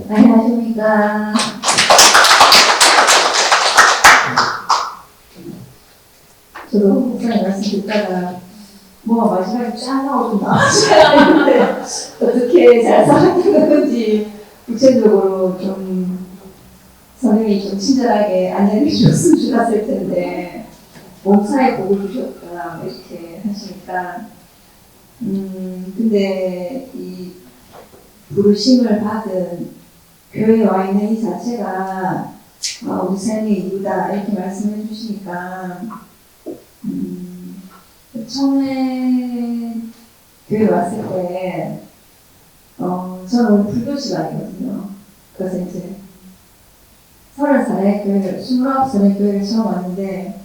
안녕하십니까. 저도 목사님 말씀 듣다가 뭐가 마지막에 쫙 하고 좀 나와줘야 하는데 어떻게 잘 살았던 건지 구체적으로 좀 선생님이 좀 친절하게 안내해 주셨으면 좋았을 텐데 몸살에 복을 주셨다 이렇게 하시니까 근데 이 부르심을 받은 교회에 와 있는 이 자체가 우리 삶의 이유다 이렇게 말씀해 주시니까 처음에 교회 왔을 때 저는 불교 집안이거든요. 그래서 이제 30살에 교회를 29살에 교회를 처음 왔는데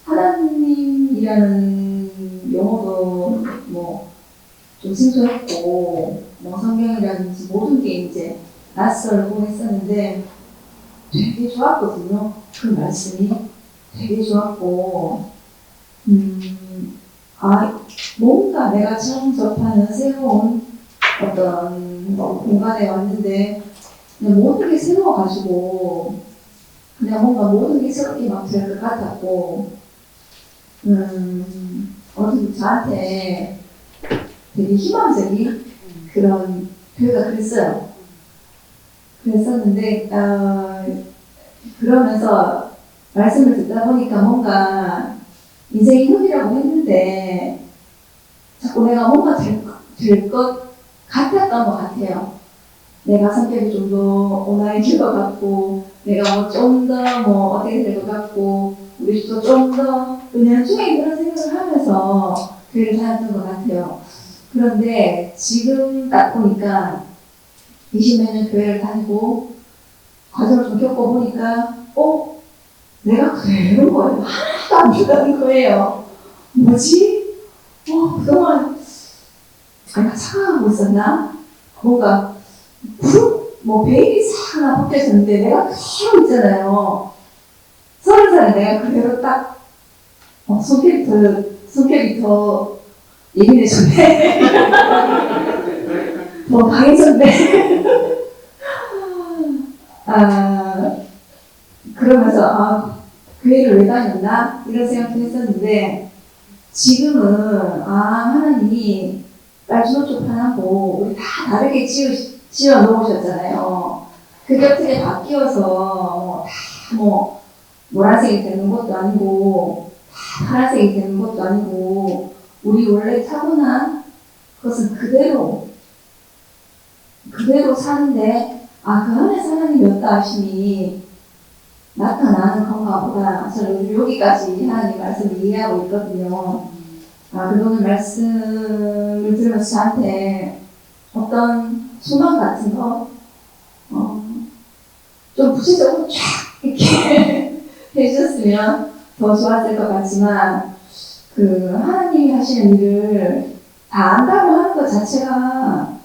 하나님이라는 용어도 뭐 좀 생소했고 뭐 성경이라든지 모든 게 이제 낯설고 했었는데 되게 좋았거든요. 그 말씀이 되게 좋았고 뭔가 내가 처음 접하는 새로운 어떤 공간에 왔는데 그냥 모든 게 새로워가지고 그냥 뭔가 모든 게 새롭게 막 될 것 같았고 어떻게 저한테 되게 희망적인 그런 교회가 그랬어요. 그랬었는데 그러면서 말씀을 듣다 보니까 뭔가 인생이 흙이라고 했는데 자꾸 내가 뭔가 될 것 같았던 것 같아요. 내가 성격이 좀 더 온화해질 것 같고 내가 뭐 좀 더 뭐 어떻게 될 것 같고 우리 또 좀 더 은연중에 그런 생각을 하면서 교회를 다녔던 것 같아요. 그런데 지금 딱 보니까 20몇 년 교회를 다니고 과정을 좀 겪어보니까 내가 그런 거예요. 하나도 안 변하는 거예요. 뭐지? 그동안 내가 착각하고 있었나? 뭔가 베일이 싹 하나 벗겨졌는데 내가 그대로 있잖아요. 30살에 내가 그대로 딱 성격이 더 예민해졌네. 더 강해졌네. 그러면서 교회를 왜 다녔나? 이런 생각도 했었는데 지금은 하나님이 빨주노초판하고 우리 다 다르게 지어 놓으셨잖아요. 그 곁에 바뀌어서 노란색이 되는 것도 아니고 파란색이 되는 것도 아니고 우리 원래 타고난 그것은 그대로 사는데 그 안에서 하나님이 어떠 하심이 나타나는 건가 보다. 저는 여기까지 하나님 말씀을 이해하고 있거든요. 그동안 말씀을 들으면서 저한테 어떤 소망 같은 거 좀 구체적으로 쫙 이렇게 해주셨으면 더 좋았을 것 같지만 하나님이 하시는 일을 다 안다고 하는 것 자체가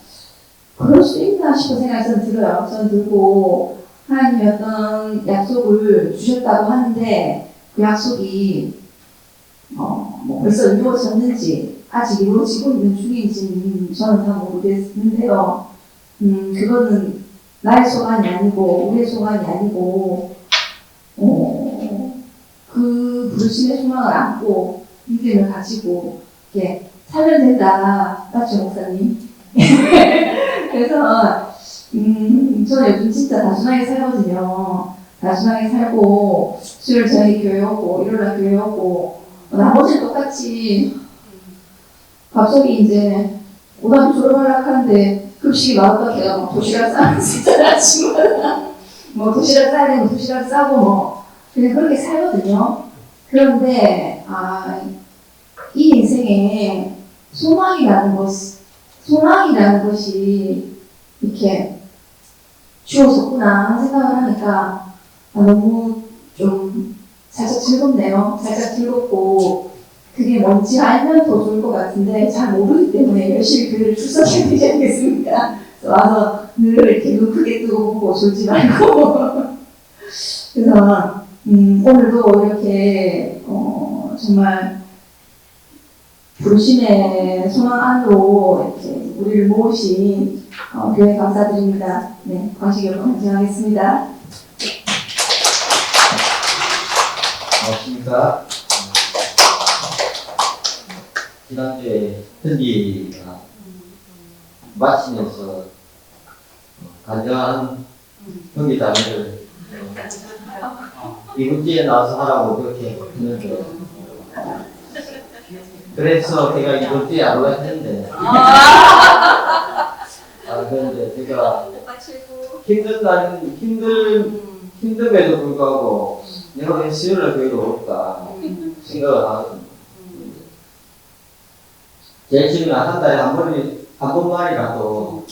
그럴 수 있나 싶은 생각이 저는 들어요. 저는 들고 하나님이 어떤 약속을 주셨다고 하는데 그 약속이 벌써 이루어졌는지 아직 이루어지고 있는 중인지 저는 다 모르겠는데요. 그거는 나의 소관이 아니고 우리의 소관이 아니고 그 부르심의 소망을 안고 믿음을 가지고 이렇게 살면 된다. 맞죠, 목사님? 그래서 저는 요즘 진짜 다순하게 살거든요. 다순하게 살고 수요일 저녁에 교회 오고 일요일날 교회 오고 나머지 똑같이 갑자기 이제 고등학교 졸업하려고 하는데 급식이 나왔다 걔가 막 도시락 싸는 수 있잖아. 친구들 도시락 싸야 되면 도시락 싸고 그냥 그렇게 살거든요. 그런데 이 인생에 소망이라는 것이 이렇게 주어졌구나 생각을 하니까 너무 좀 살짝 즐겁네요. 살짝 즐겁고 그게 뭔지 알면 더 좋을 것 같은데 잘 모르기 때문에 열심히 교회를 출석해야 되지 않겠습니까? 와서 늘 이렇게 눈 크게 뜨고 보고 졸지 말고 그래서 오늘도 이렇게 정말 부르심의 소망 안으로 이렇게 우리를 모으신 교회 감사드립니다. 네, 광식 여러분 간증하겠습니다. 반갑습니다. 지난주에 편지가 마치면서 간절한 형제 자매를 이번 주에 나와서 하라고 그렇게 했는데, 그래서 제가 이번 주에 안 올라 했는데, 그런데 제가 힘든 날은 힘듦에도 불구하고 내가 왜 수요일날 교회를 올까 생각을 하거든요. 제일 처음에 한 달에 한 번만이라도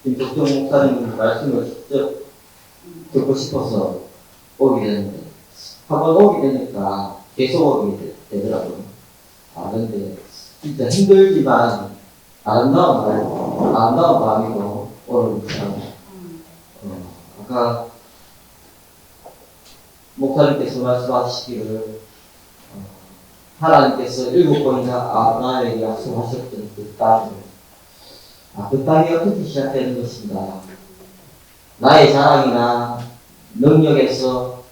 김덕종 목사님 말씀을 직접 듣고 싶어서 오게 되는데, 한 번 오게 되니까 계속 오게 되더라고요. 그런데 진짜 힘들지만 아름다운 마음이고, 오늘 아까 목사님께서 말씀하시기를 하나님께서 7번이나 아브라함에게 약속하셨던 그 땅을, 그 땅이 어떻게 시작되는 것인가? 나의 자랑이나 능력에서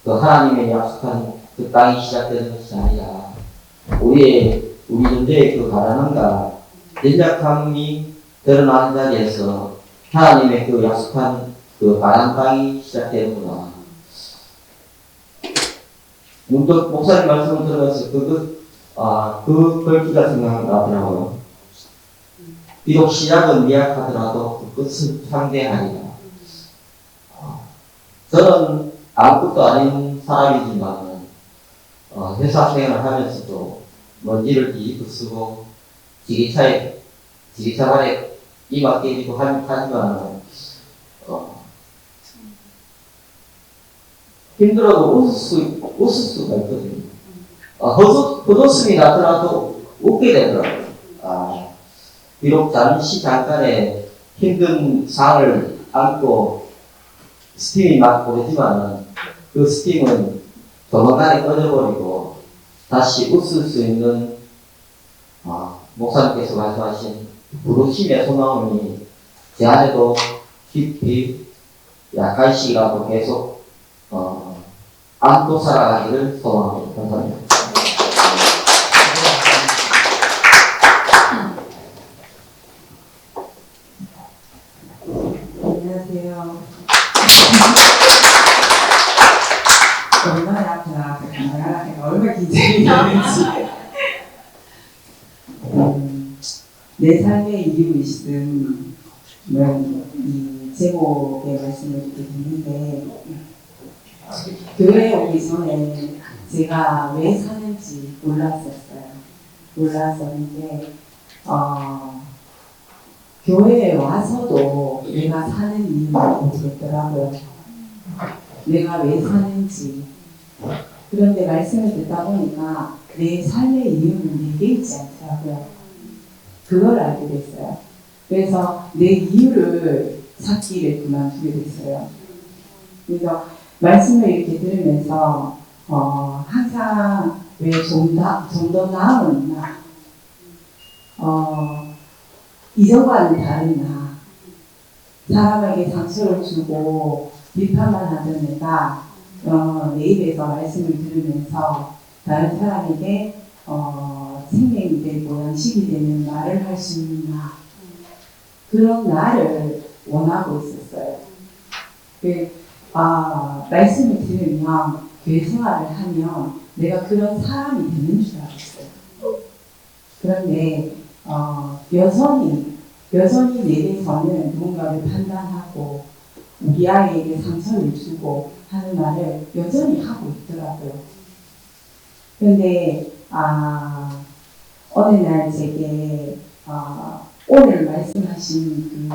그 하나님의 약속한 그 땅이 시작되는 것이 아니라 우리 존재의 그 가난함과 연약함이 드러나는 자리에서 하나님의 그 약속한 그 가난 땅이 시작되는구나. 문득 목사님 말씀을 들으면서 그 글귀가 생각나더라고요. 비록 시작은 미약하더라도 그 끝은 창대하리라. 저는 아무것도 아닌 사람이지만 회사 생활을 하면서도 먼지를 뒤집어 쓰고 지게차발에 이마 깨지고 하지만 힘들어도 웃을 수가 있거든요. 헛웃음이 나더라도 웃게 되더라고요. 비록 잠깐의 힘든 상을 안고 스팀이 막 오르지만 그 스팀은 조만간에 꺼져버리고 다시 웃을 수 있는 목사님께서 말씀하신 부르심의 소망이 제 안에도 깊이 약간씩이라도 계속 안고 살아가기를 소망합니다. 감사합니다. 안녕하세요. 얼마나 제가 간단하게 얼마나 긴장이 되는지. 내 삶의 이유이신 이 제목의 말씀을 듣게 됐는데, 교회에 오기 전에 제가 왜 사는지 몰랐었는데, 교회에 와서도 내가 사는 이유를 모르겠더라고요. 내가 왜 사는지. 그런데 말씀을 듣다 보니까 내 삶의 이유는 내게 있지 않더라고요. 그걸 알게 됐어요. 그래서 내 이유를 찾기를 그만두게 됐어요. 그래서 말씀을 이렇게 들으면서 항상 왜 좀 더 나은 나, 이전과는 다른 나, 사람에게 상처를 주고 비판만 하던 내가 내 입에서 말씀을 들으면서 다른 사람에게 생명이 되고 양식이 되는 말을 할 수 있는 나, 그런 나를 원하고 있었어요. 말씀을 들으면 교회 생활을 하면 내가 그런 사람이 되는 줄 알았어요. 그런데 여전히 내게서는 누군가를 판단하고 우리 아이에게 상처를 주고 하는 말을 여전히 하고 있더라고요. 그런데 어느 날 제게 오늘 말씀하신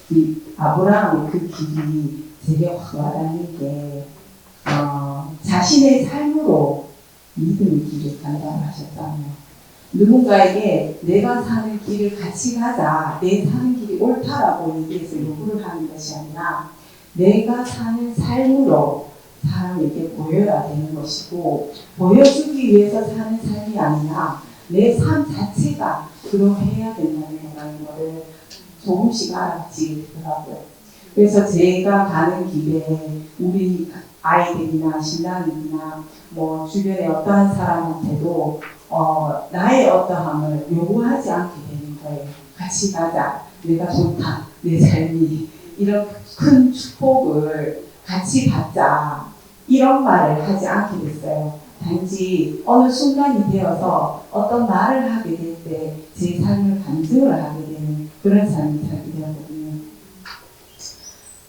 그 아브라함의 그 길이 제게 확 와닿는 게 자신의 삶으로 믿음의 길을 간다고 하셨다며, 누군가에게 내가 사는 길을 같이 가자, 내 사는 길이 옳다라고 얘기해서 요구를 하는 것이 아니라 내가 사는 삶으로 사람에게 보여야 되는 것이고, 보여주기 위해서 사는 삶이 아니라 내 삶 자체가 그러해야 된다는 거를 조금씩 알아지게 되더라고요. 그래서 제가 가는 길에 우리 아이들이나 신랑이나 뭐 주변의 어떠한 사람한테도 나의 어떠함을 요구하지 않게 되는 거예요. 같이 가자. 내가 좋다. 내 삶이. 이런 큰 축복을 같이 받자. 이런 말을 하지 않게 됐어요. 단지 어느 순간이 되어서 어떤 말을 하게 될 때 제 삶을 간증을 하게 되는 그런 삶이 살게 되었거든요.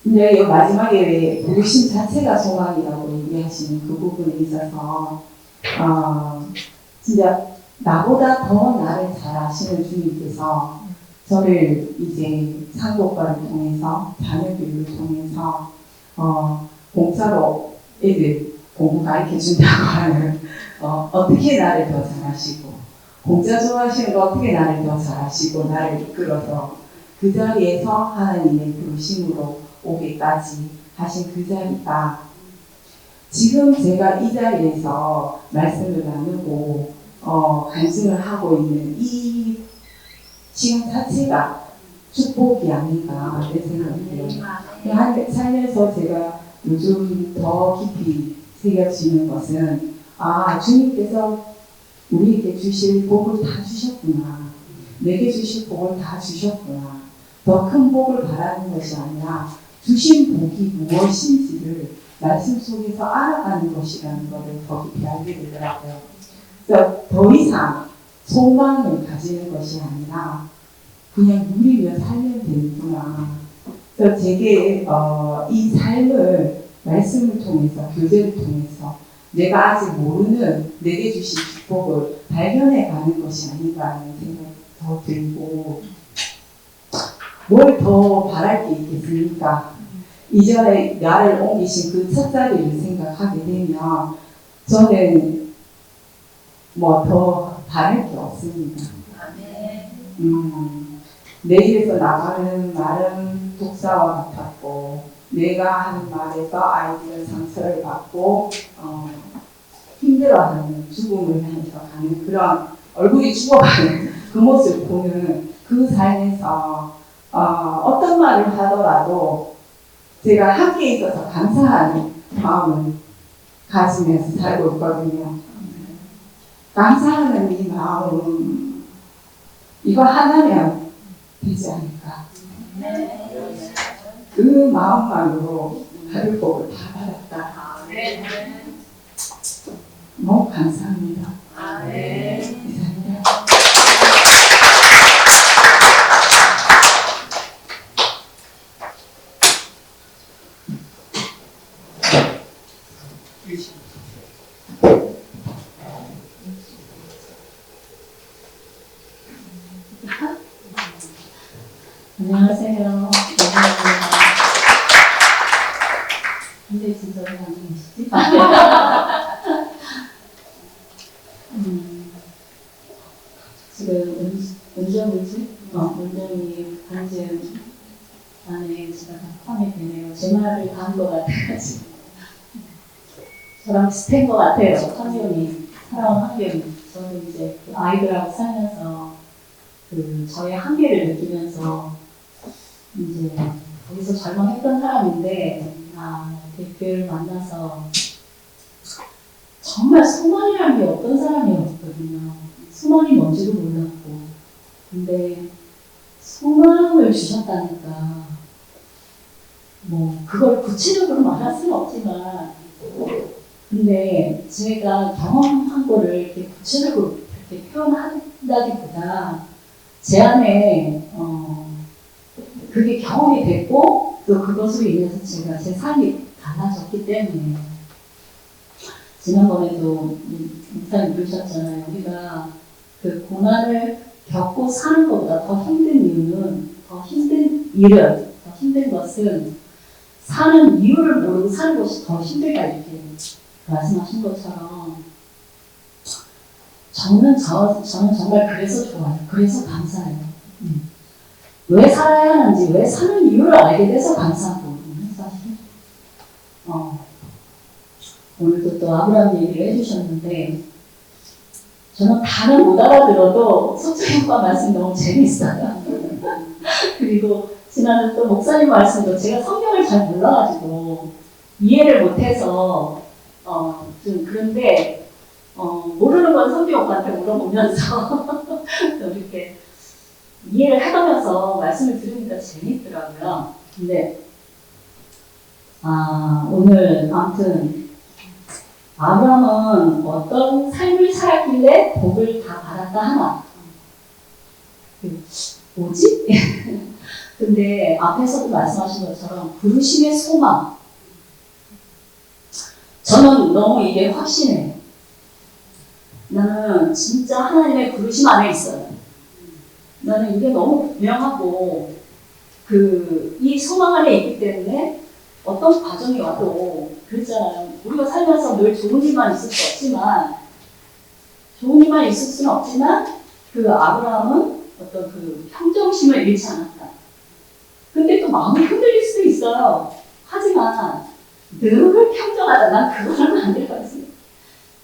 근데 이 마지막에 부르심 자체가 소망이라고 얘기하시는 그 부분에 있어서 진짜 나보다 더 나를 잘 아시는 주님께서 저를 이제 상도과를 통해서 자녀교육을 통해서 공짜로 애들 공부 가르쳐 준다고 하는 어떻게 나를 더 잘 아시고 공짜 좋아하시는 거 어떻게 나를 더 잘 아시고 나를 이끌어서 그 자리에서 하나님의 부르심으로 오게까지 하신 그 자리가 지금 제가 이 자리에서 말씀을 나누고 간증을 하고 있는 이 시간 자체가 축복이 아닌가 내 생각이에요. 살면서 제가 요즘 더 깊이 새겨지는 것은 주님께서 우리에게 주실 복을 다 주셨구나. 내게 주실 복을 다 주셨구나. 더 큰 복을 바라는 것이 아니라 주신 복이 무엇인지를 말씀 속에서 알아가는 것이라는 것을 더 깊이 알게 되더라고요. 그래서 더 이상 소망을 가지는 것이 아니라 그냥 누리며 살면 되는구나. 그래서 제게 이 삶을 말씀을 통해서 교제를 통해서 내가 아직 모르는 내게 주신 축복을 발견해 가는 것이 아닌가 하는 생각이 더 들고 뭘 더 바랄 게 있겠습니까? 이전에 나를 옮기신 그 첫 자리를 생각하게 되면 저는 뭐 더 바랄 게 없습니다. 내일에서 나가는 말은 독사와 같았고 내가 하는 말에서 아이들은 상처를 받고 힘들어하는 죽음을 향해서 가는 그런 얼굴이 죽어가는 그 모습을 보는 그 삶에서 어떤 말을 하더라도 제가 함께 있어서 감사하는 마음을 가지면서 살고 있거든요. 감사하는 이 마음 이거 하나면 되지 않을까. 그 마음만으로 하늘 복을 다 받았다. 너무 감사합니다. 감사합니다. 안녕하세요. 감사합니다. 근데 진짜 왜 안 계시지? 지금 운전이 한지 안에 제가 다 포함이 되네요. 제 말을 다 한 것 같아가지고. 저랑 비슷한 것 같아요. 환경이, 살아온 환경이. 저는 이제 그 아이들하고 살면서 저의 한계를 느끼면서 이제 거기서 절망했던 사람인데 교회를 만나서 정말 소망이라는 게 어떤 사람이었거든요. 소망이 뭔지도 몰랐고 근데 소망을 주셨다니까 뭐 그걸 구체적으로 말할 수는 없지만 근데 제가 경험한 거를 이렇게 구체적으로 이렇게 표현한다기보다 제 안에 그게 경험이 됐고 또 그것으로 인해서 제가 제 삶이 달라졌기 때문에 지난번에도 목사님 그러셨잖아요. 우리가 그 고난을 겪고 사는 것보다 더 힘든 이유는 더 힘든 것은 사는 이유를 모르고 사는 것이 더 힘들다 이렇게 말씀하신 것처럼 저는 정말 그래서 좋아요. 그래서 감사해요. 왜 살아야 하는지, 왜 사는 이유를 알게 돼서 감사하고 사실 오늘도 또 아브라함 얘기를 해주셨는데 저는 다는 못 알아들어도 속죄형과 말씀 너무 재밌어요. 그리고 지난주 또 목사님 말씀도 제가 성경을 잘 몰라가지고 이해를 못해서 좀 그런데 모르는 건 성경 오빠한테 물어보면서 또 이렇게 이해를 해가면서 말씀을 들으니까 재밌더라고요. 근데 오늘 아무튼 아브라함은 어떤 삶을 살았길래 복을 다 받았다 하나? 뭐지? 근데 앞에서도 말씀하신 것처럼 부르심의 소망. 저는 너무 이게 확신해요. 나는 진짜 하나님의 부르심 안에 있어요. 나는 이게 너무 분명하고 이 소망 안에 있기 때문에 어떤 과정이 와도 그렇잖아요. 우리가 살면서 늘 좋은 일만 있을 수 없지만 좋은 일만 있을 수는 없지만 그 아브라함은 어떤 그 평정심을 잃지 않았다. 근데 또 마음이 흔들릴 수도 있어요. 하지만 늘 평정하다. 난 그거는 안 될 것 같습니다.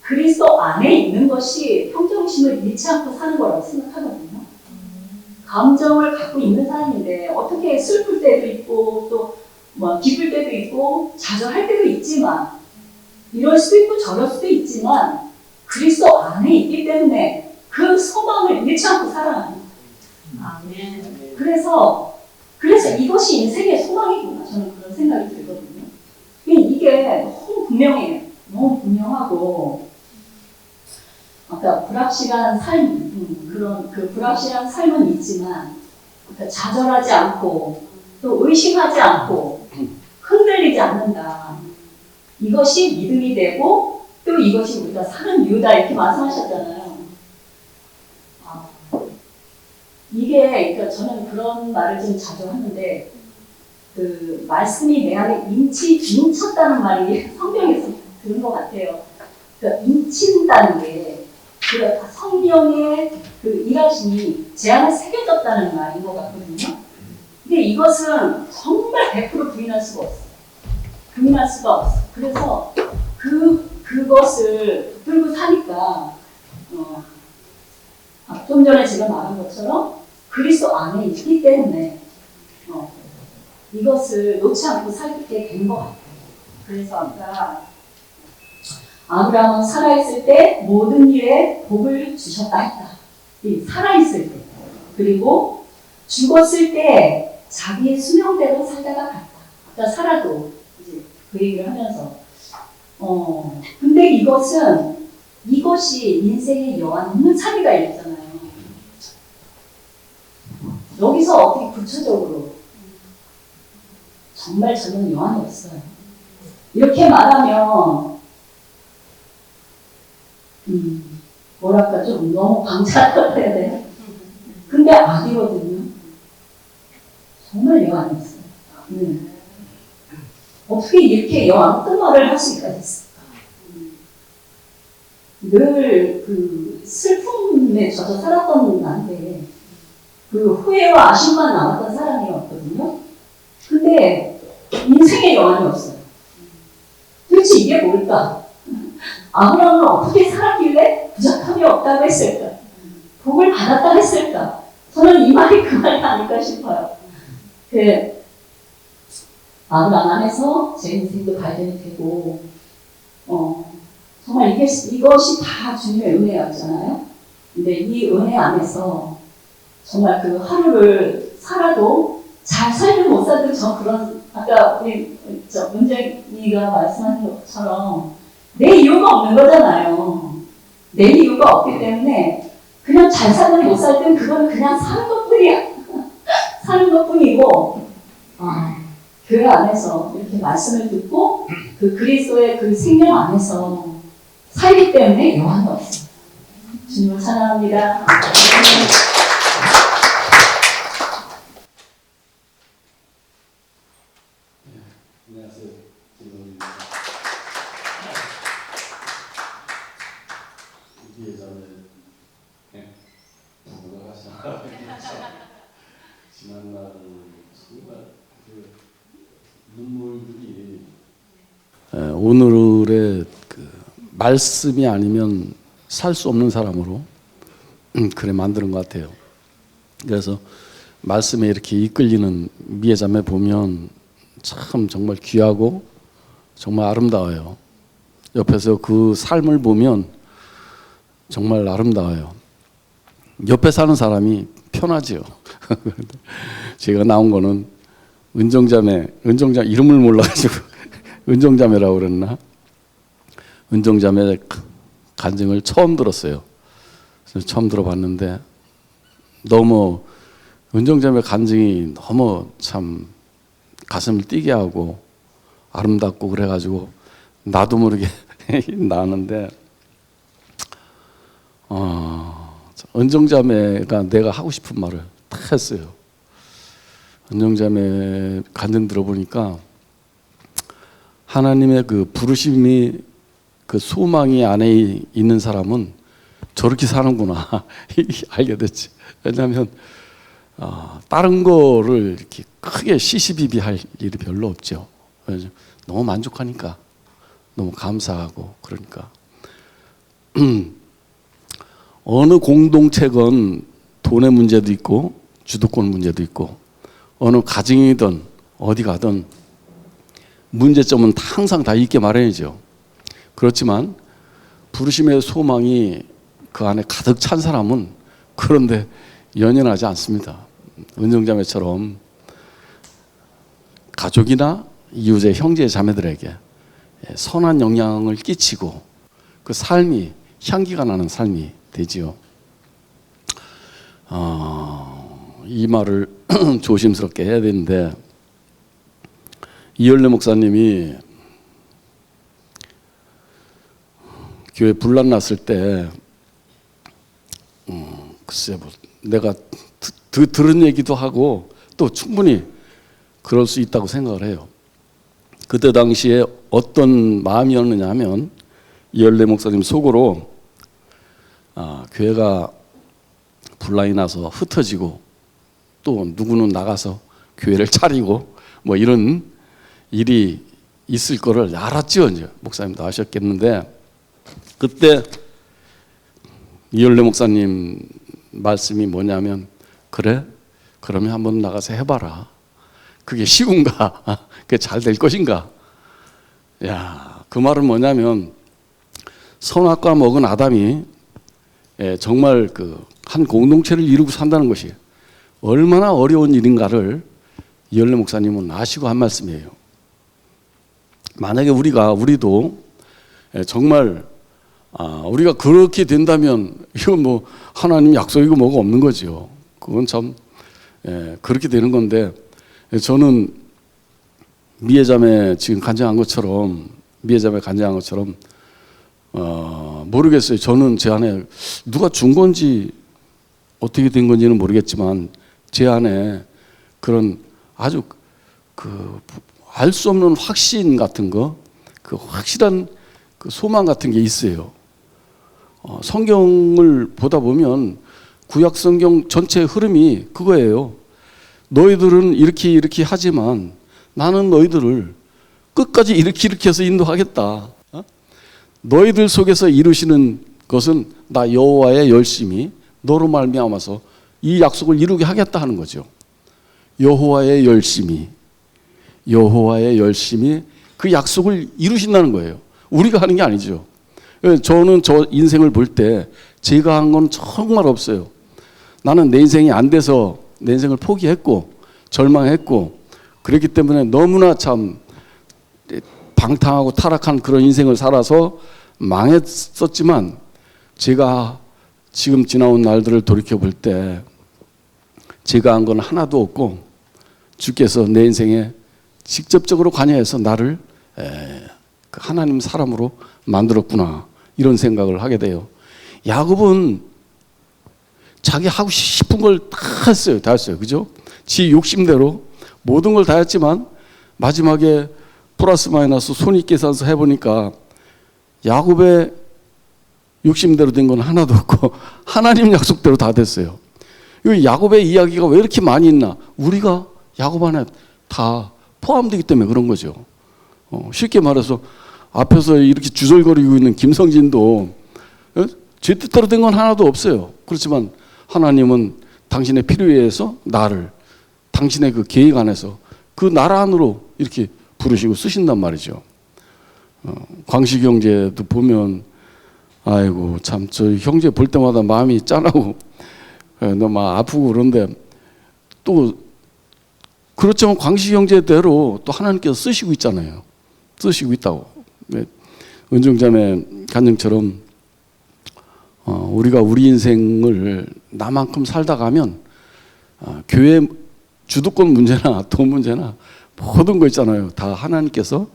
그리스도 안에 있는 것이 평정심을 잃지 않고 사는 거라고 생각하거든요. 감정을 갖고 있는 사람인데 어떻게 슬플 때도 있고 또 기쁠 때도 있고 좌절할 때도 있지만 이럴 수도 있고 저럴 수도 있지만 그리스도 안에 있기 때문에 그 소망을 잃지 않고 살아갑니다. 아멘. 그래서 이것이 인생의 소망이구나 저는 그런 생각이 들거든요. 이게 너무 분명해요. 너무 분명하고 아까 불확실한 삶 그런 그 불확실한 삶은 있지만 좌절하지 않고 또 의심하지 않고 흔들리지 않는다. 이것이 믿음이 되고 또 이것이 우리가 사는 이유다 이렇게 말씀하셨잖아요. 이게 그러니까 저는 그런 말을 좀 자주 하는데 그 말씀이 내 안에 인쳤다는 말이 성경에서 들은 것 같아요. 그러니까 인친다는 게 그 성령의 그 일하심이 제 안에 새겨졌다는 말인 것 같거든요. 근데 이것은 정말 100% 부인할 수가 없어요. 부인할 수가 없어요. 그래서 그것을 붙들고 사니까 좀 전에 제가 말한 것처럼 그리스도 안에 있기 때문에 이것을 놓지 않고 살게 된 것 같아요. 그래서 아까 아브라함은 살아있을 때 모든 일에 복을 주셨다 했다. 살아있을 때. 그리고 죽었을 때 자기의 수명대로 살다가 갔다. 아까 살아도 이제 그 얘기를 하면서 근데 이것이 인생의 여한 없는 차이가 있잖아요. 여기서 어떻게 구체적으로 정말 저는 여한이 없어요. 이렇게 말하면 뭐랄까 좀 너무 방치할 해야 돼요. 근데 아니거든요. 정말 여한이 없어요. 어떻게 이렇게 여한 없던 말을 할 수가 있을까? 늘 그 슬픔에 젖어 살았던 나인데 그 후회와 아쉬움만 남았던 사람이었거든요. 근데 인생에 여한이 없어요. 도대체 이게 뭘까? 아브라함은 어떻게 살았길래 부족함이 없다고 했을까? 복을 받았다고 했을까? 저는 이 말이 그 말이 아닐까 싶어요. 아브라함 안에서 제 인생도 발견이 되고 정말 이것이 다 주님의 은혜였잖아요. 근데 이 은혜 안에서 정말 그 하루를 살아도 잘 살든 못 살든 저 그런 아까 우리 은정이가 말씀하신 것처럼 내 이유가 없는 거잖아요. 내 이유가 없기 때문에 그냥 잘 살든 못 살든 그건 그냥 사는 것뿐이야. 사는 것뿐이고 교회 안에서 이렇게 말씀을 듣고 그 그리스도의 그 생명 안에서 살기 때문에 여한이 없습니다. 주님을 사랑합니다. 안녕하세요. 김동입니다. 이 예전에 돌아가셔. 지난날 정말 그 눈물들이 오늘의 그 말씀이 아니면 살 수 없는 사람으로 그래 만드는 것 같아요. 그래서 말씀에 이렇게 이끌리는 미애자매 보면 참 정말 귀하고 정말 아름다워요. 옆에서 그 삶을 보면 정말 아름다워요. 옆에 사는 사람이 편하지요. 제가 나온 거는 은정자매 이름을 몰라가지고 은정자매라고 그랬나? 은정자매 간증을 처음 들었어요. 그래서 처음 들어봤는데 너무 은정자매 간증이 너무 참 가슴을 뛰게 하고 아름답고 그래가지고 나도 모르게 나왔는데 은정자매가 내가 하고 싶은 말을 다 했어요. 은정자매 간증 들어보니까 하나님의 그 부르심이 그 소망이 안에 있는 사람은 저렇게 사는구나 알게 됐지. 왜냐하면 다른 거를 이렇게 크게 시시비비할 일이 별로 없죠. 너무 만족하니까, 너무 감사하고 그러니까. 어느 공동체건 돈의 문제도 있고 주도권 문제도 있고 어느 가정이든 어디 가든 문제점은 항상 다 있게 마련이죠. 그렇지만 부르심의 소망이 그 안에 가득 찬 사람은 그런데 연연하지 않습니다. 은정자매처럼 가족이나 이웃의 형제 자매들에게 선한 영향을 끼치고 그 삶이 향기가 나는 삶이 되지요. 이 말을 조심스럽게 해야 되는데 이열래 목사님이 교회 분란 났을 때 글쎄 뭐 내가 들은 얘기도 하고 또 충분히 그럴 수 있다고 생각을 해요. 그때 당시에 어떤 마음이었느냐 하면 이열래 목사님 속으로 교회가 분란이 나서 흩어지고 또 누구는 나가서 교회를 차리고 뭐 이런 일이 있을 거를 알았죠. 이제 목사님도 아셨겠는데 그때 이열래 목사님 말씀이 뭐냐면 그래? 그러면 한번 나가서 해봐라. 그게 쉬운가? 그게 잘 될 것인가? 야, 그 말은 뭐냐면 선악과 먹은 아담이 정말 그 한 공동체를 이루고 산다는 것이 얼마나 어려운 일인가를 이열래 목사님은 아시고 한 말씀이에요. 만약에 우리도 정말 우리가 그렇게 된다면 이건 뭐 하나님 약속이고 뭐가 없는 거죠. 그건 참 그렇게 되는 건데 저는 미애자매 지금 간증한 것처럼 모르겠어요. 저는 제 안에 누가 준 건지 어떻게 된 건지는 모르겠지만 제 안에 그런 아주 알 수 없는 확신 같은 거, 그 확실한 그 소망 같은 게 있어요. 성경을 보다 보면 구약 성경 전체 흐름이 그거예요. 너희들은 이렇게 하지만 나는 너희들을 끝까지 이렇게 해서 인도하겠다. 너희들 속에서 이루시는 것은 나 여호와의 열심히 너로 말미암아서 이 약속을 이루게 하겠다 하는 거죠. 여호와의 열심히 그 약속을 이루신다는 거예요. 우리가 하는 게 아니죠. 저는 저 인생을 볼 때 제가 한 건 정말 없어요. 나는 내 인생이 안 돼서 내 인생을 포기했고 절망했고 그랬기 때문에 너무나 참 방탕하고 타락한 그런 인생을 살아서 망했었지만 제가 지금 지나온 날들을 돌이켜 볼 때 제가 한 건 하나도 없고 주께서 내 인생에 직접적으로 관여해서 나를 하나님 사람으로 만들었구나 이런 생각을 하게 돼요. 야곱은 자기 하고 싶은 걸 다 했어요. 그죠? 지 욕심대로 모든 걸 다 했지만 마지막에 플러스 마이너스 손익계산서 해보니까 야곱의 욕심대로 된 건 하나도 없고 하나님 약속대로 다 됐어요. 이 야곱의 이야기가 왜 이렇게 많이 있나? 우리가 야곱 안에 다 포함되기 때문에 그런 거죠. 쉽게 말해서 앞에서 이렇게 주절거리고 있는 김성진도 제 뜻대로 된 건 하나도 없어요. 그렇지만 하나님은 당신의 필요에 의해서 나를 당신의 그 계획 안에서 그 나라 안으로 이렇게 부르시고 쓰신단 말이죠. 광식 형제도 보면 아이고 참 저 형제 볼 때마다 마음이 짠하고 너무 아프고 그런데 또 그렇지만 광식 형제대로 또 하나님께서 쓰시고 있잖아요. 쓰시고 있다고. 은중자매 간증처럼 우리가 우리 인생을 나만큼 살다 가면 교회 주도권 문제나 돈 문제나 모든 거 있잖아요. 다 하나님께서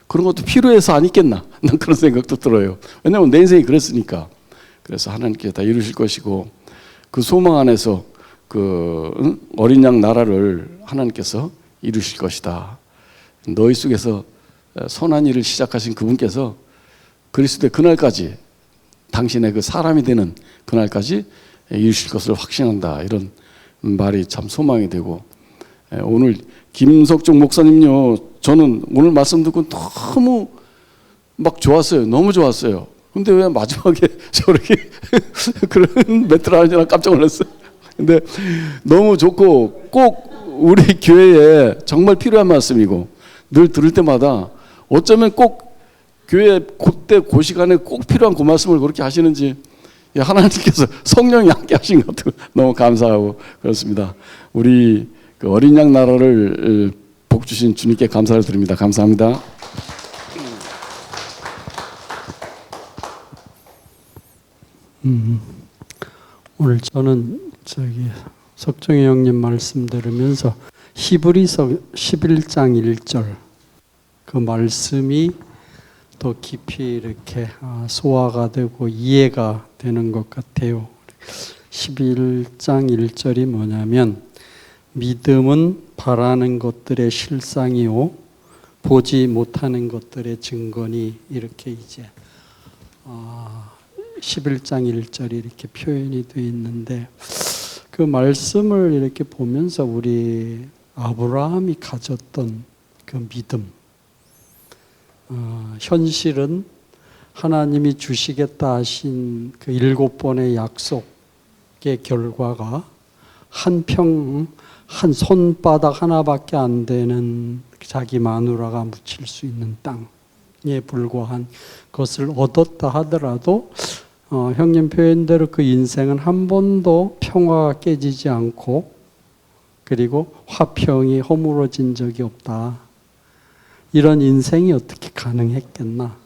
그런 것도 필요해서 안 있겠나? 난 그런 생각도 들어요. 왜냐하면 내 인생이 그랬으니까. 그래서 하나님께서 다 이루실 것이고 그 소망 안에서 그 어린 양 나라를 하나님께서 이루실 것이다. 너희 속에서 선한 일을 시작하신 그분께서 그리스도의 그날까지 당신의 그 사람이 되는 그날까지 이루실 것을 확신한다. 이런 말이 참 소망이 되고 오늘 김석종 목사님요. 저는 오늘 말씀 듣고 너무 막 좋았어요. 너무 좋았어요. 근데 왜 마지막에 저렇게 그런 멘트를 하는지 깜짝 놀랐어요. 근데 너무 좋고 꼭 우리 교회에 정말 필요한 말씀이고 늘 들을 때마다 어쩌면 꼭 교회 그때 그 시간에 꼭 필요한 그 말씀을 그렇게 하시는지 하나님께서 성령이 함께 하신 것 같아요. 너무 감사하고 그렇습니다. 우리 그 어린 양 나라를 복 주신 주님께 감사를 드립니다. 감사합니다. 오늘 저는 석종희 형님 말씀 들으면서 히브리서 11장 1절 그 말씀이 더 깊이 이렇게 소화가 되고 이해가 되는 것 같아요. 11장 1절이 뭐냐면 믿음은 바라는 것들의 실상이요 보지 못하는 것들의 증거니 이렇게 이제 11장 1절이 이렇게 표현이 되어 있는데 그 말씀을 이렇게 보면서 우리 아브라함이 가졌던 그 믿음 현실은 하나님이 주시겠다 하신 그 7번의 약속의 결과가 한 손바닥 하나밖에 안 되는 자기 마누라가 묻힐 수 있는 땅에 불과한 것을 얻었다 하더라도 형님 표현대로 그 인생은 한 번도 평화가 깨지지 않고 그리고 화평이 허물어진 적이 없다. 이런 인생이 어떻게 가능했겠나?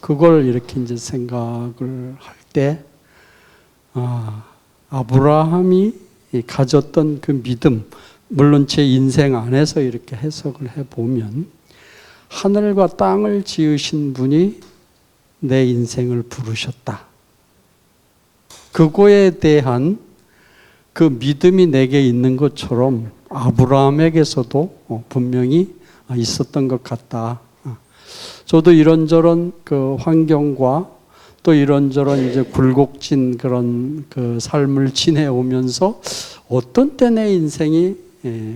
그걸 이렇게 이제 생각을 할 때 아브라함이 가졌던 그 믿음, 물론 제 인생 안에서 이렇게 해석을 해보면 하늘과 땅을 지으신 분이 내 인생을 부르셨다. 그거에 대한 그 믿음이 내게 있는 것처럼 아브라함에게서도 분명히 있었던 것 같다. 저도 이런저런 그 환경과 또 이런저런 이제 굴곡진 그런 그 삶을 지내오면서 어떤 때 내 인생이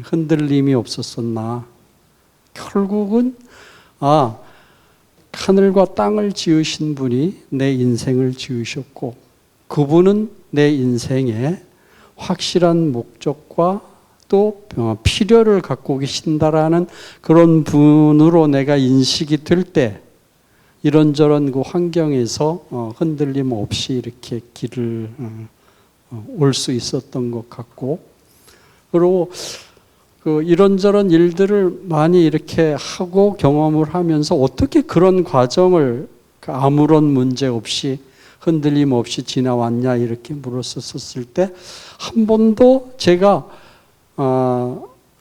흔들림이 없었었나. 결국은 하늘과 땅을 지으신 분이 내 인생을 지으셨고 그분은 내 인생에 확실한 목적과 또 필요를 갖고 계신다라는 그런 분으로 내가 인식이 될 때 이런저런 그 환경에서 흔들림 없이 이렇게 길을 올 수 있었던 것 같고 그리고 그 이런저런 일들을 많이 이렇게 하고 경험을 하면서 어떻게 그런 과정을 아무런 문제 없이 흔들림 없이 지나왔냐 이렇게 물었었을 때 한 번도 제가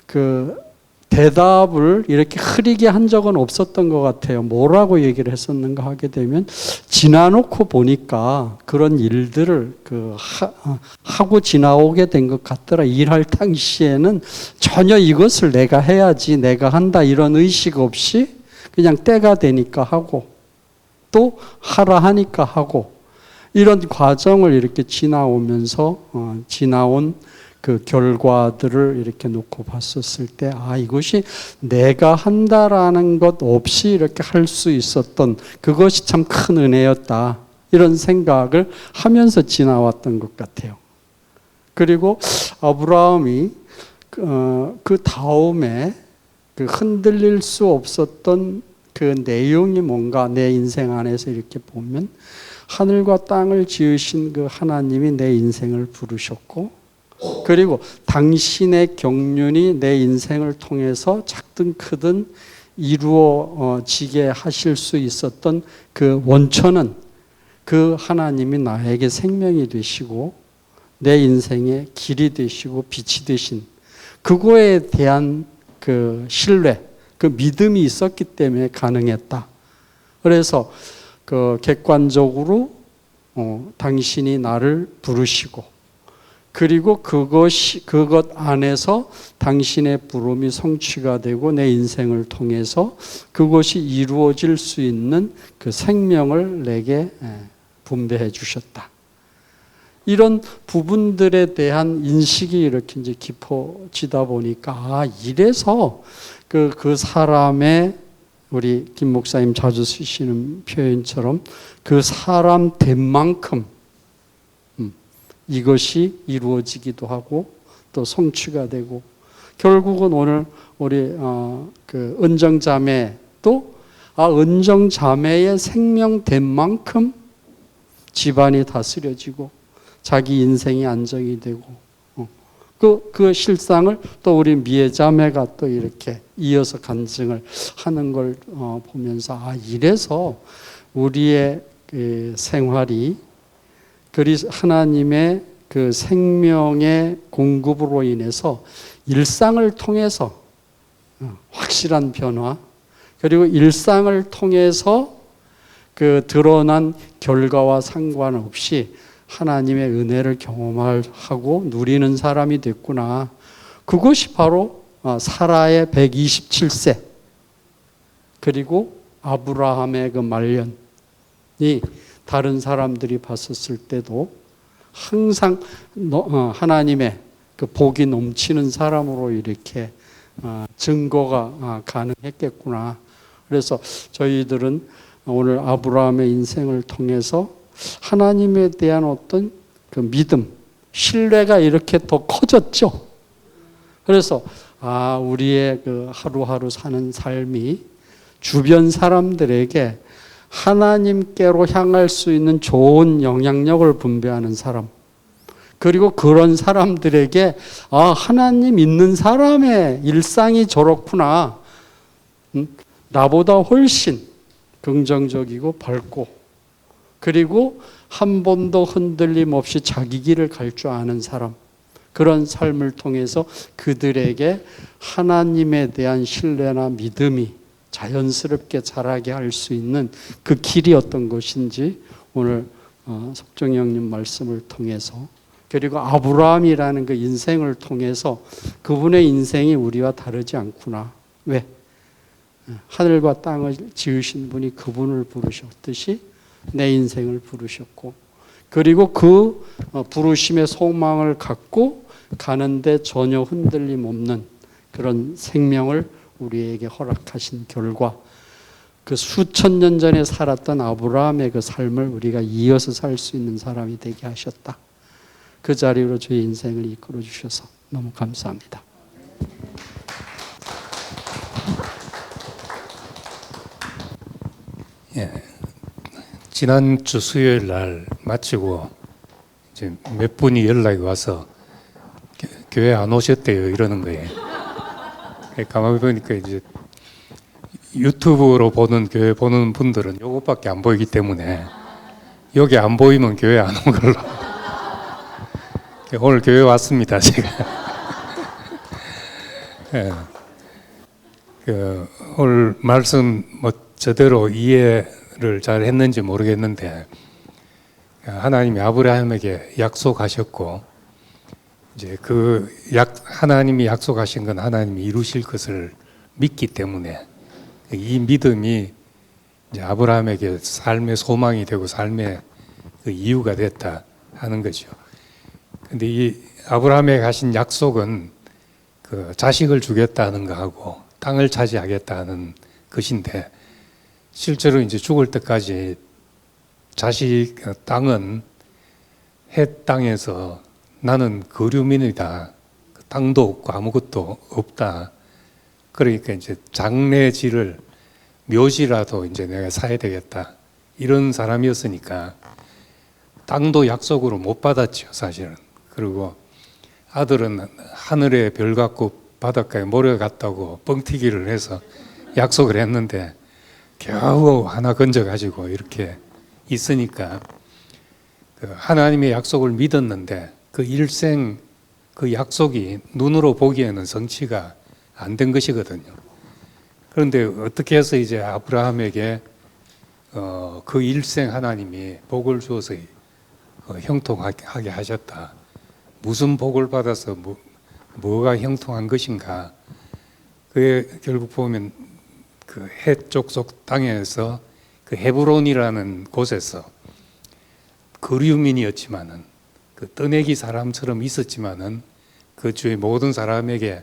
그 대답을 이렇게 흐리게 한 적은 없었던 것 같아요. 뭐라고 얘기를 했었는가 하게 되면 지나놓고 보니까 그런 일들을 하고 지나오게 된 것 같더라. 일할 당시에는 전혀 이것을 내가 해야지, 내가 한다 이런 의식 없이 그냥 때가 되니까 하고 또 하라 하니까 하고 이런 과정을 이렇게 지나오면서 지나온 그 결과들을 이렇게 놓고 봤었을 때 이것이 내가 한다라는 것 없이 이렇게 할 수 있었던 그것이 참 큰 은혜였다. 이런 생각을 하면서 지나왔던 것 같아요. 그리고 아브라함이 그 다음에 그 흔들릴 수 없었던 그 내용이 뭔가 내 인생 안에서 이렇게 보면 하늘과 땅을 지으신 그 하나님이 내 인생을 부르셨고, 그리고 당신의 경륜이 내 인생을 통해서 작든 크든 이루어지게 하실 수 있었던 그 원천은 그 하나님이 나에게 생명이 되시고 내 인생의 길이 되시고 빛이 되신 그거에 대한 그 신뢰, 그 믿음이 있었기 때문에 가능했다. 그래서 그 객관적으로 당신이 나를 부르시고, 그리고 그것 안에서 당신의 부름이 성취가 되고 내 인생을 통해서 그것이 이루어질 수 있는 그 생명을 내게 분배해 주셨다. 이런 부분들에 대한 인식이 이렇게 이제 깊어지다 보니까 이래서 그 사람의, 우리 김 목사님 자주 쓰시는 표현처럼 그 사람 된 만큼 이것이 이루어지기도 하고 또 성취가 되고, 결국은 오늘 우리 그 은정자매도 은정자매의 생명된 만큼 집안이 다스려지고 자기 인생이 안정이 되고, 그 실상을 또 우리 미애자매가 또 이렇게 이어서 간증을 하는 걸 보면서 이래서 우리의 그 생활이 하나님의 그 생명의 공급으로 인해서 일상을 통해서 확실한 변화, 그리고 일상을 통해서 그 드러난 결과와 상관없이 하나님의 은혜를 경험하고 누리는 사람이 됐구나. 그것이 바로 사라의 127세 그리고 아브라함의 그 말년이 다른 사람들이 봤었을 때도 항상 하나님의 그 복이 넘치는 사람으로 이렇게 증거가 가능했겠구나. 그래서 저희들은 오늘 아브라함의 인생을 통해서 하나님에 대한 어떤 그 믿음, 신뢰가 이렇게 더 커졌죠. 그래서 우리의 그 하루하루 사는 삶이 주변 사람들에게 하나님께로 향할 수 있는 좋은 영향력을 분배하는 사람, 그리고 그런 사람들에게 하나님 있는 사람의 일상이 저렇구나, 나보다 훨씬 긍정적이고 밝고, 그리고 한 번도 흔들림 없이 자기 길을 갈 줄 아는 사람, 그런 삶을 통해서 그들에게 하나님에 대한 신뢰나 믿음이 자연스럽게 자라게 할 수 있는 그 길이 어떤 것인지 오늘 석정이 형님 말씀을 통해서, 그리고 아브라함이라는 그 인생을 통해서 그분의 인생이 우리와 다르지 않구나. 왜? 하늘과 땅을 지으신 분이 그분을 부르셨듯이 내 인생을 부르셨고, 그리고 그 부르심의 소망을 갖고 가는데 전혀 흔들림 없는 그런 생명을 우리에게 허락하신 결과, 그 수천 년 전에 살았던 아브라함의 그 삶을 우리가 이어서 살 수 있는 사람이 되게 하셨다. 그 자리로 저희 인생을 이끌어 주셔서 너무 감사합니다. 지난주 수요일 날 마치고 이제 몇 분이 연락이 와서 교회 안 오셨대요 이러는 거예요. 가만히 보니까 이제 유튜브로 보는 교회 보는 분들은 요것밖에 안 보이기 때문에 여기 안 보이면 교회 안 온 걸로. 오늘 교회 왔습니다 제가. 오늘 말씀 제대로 이해를 잘 했는지 모르겠는데, 하나님이 아브라함에게 약속하셨고, 이제 하나님이 약속하신 건 하나님이 이루실 것을 믿기 때문에 이 믿음이 이제 아브라함에게 삶의 소망이 되고 삶의 그 이유가 됐다 하는 거죠. 근데 이 아브라함에게 하신 약속은 그 자식을 주겠다는 거하고 땅을 차지하겠다는 것인데, 실제로 이제 죽을 때까지 자식 땅은 해 땅에서 나는 거류민이다. 땅도 없고 아무것도 없다. 그러니까 이제 장례지를 묘지라도 이제 내가 사야 되겠다. 이런 사람이었으니까 땅도 약속으로 못 받았죠, 사실은. 그리고 아들은 하늘에 별 같고 바닷가에 모래 같다고 뻥튀기를 해서 약속을 했는데 겨우 하나 건져가지고 이렇게 있으니까 그 하나님의 약속을 믿었는데 그 일생 그 약속이 눈으로 보기에는 성취가 안 된 것이거든요. 그런데 어떻게 해서 이제 아브라함에게 그 일생 하나님이 복을 주어서 형통하게 하셨다. 무슨 복을 받아서 뭐가 형통한 것인가? 그게 결국 보면 그 해쪽 속 땅에서 그 헤브론이라는 곳에서 거류민이었지만은 그 떠내기 사람처럼 있었지만은 그 주의 모든 사람에게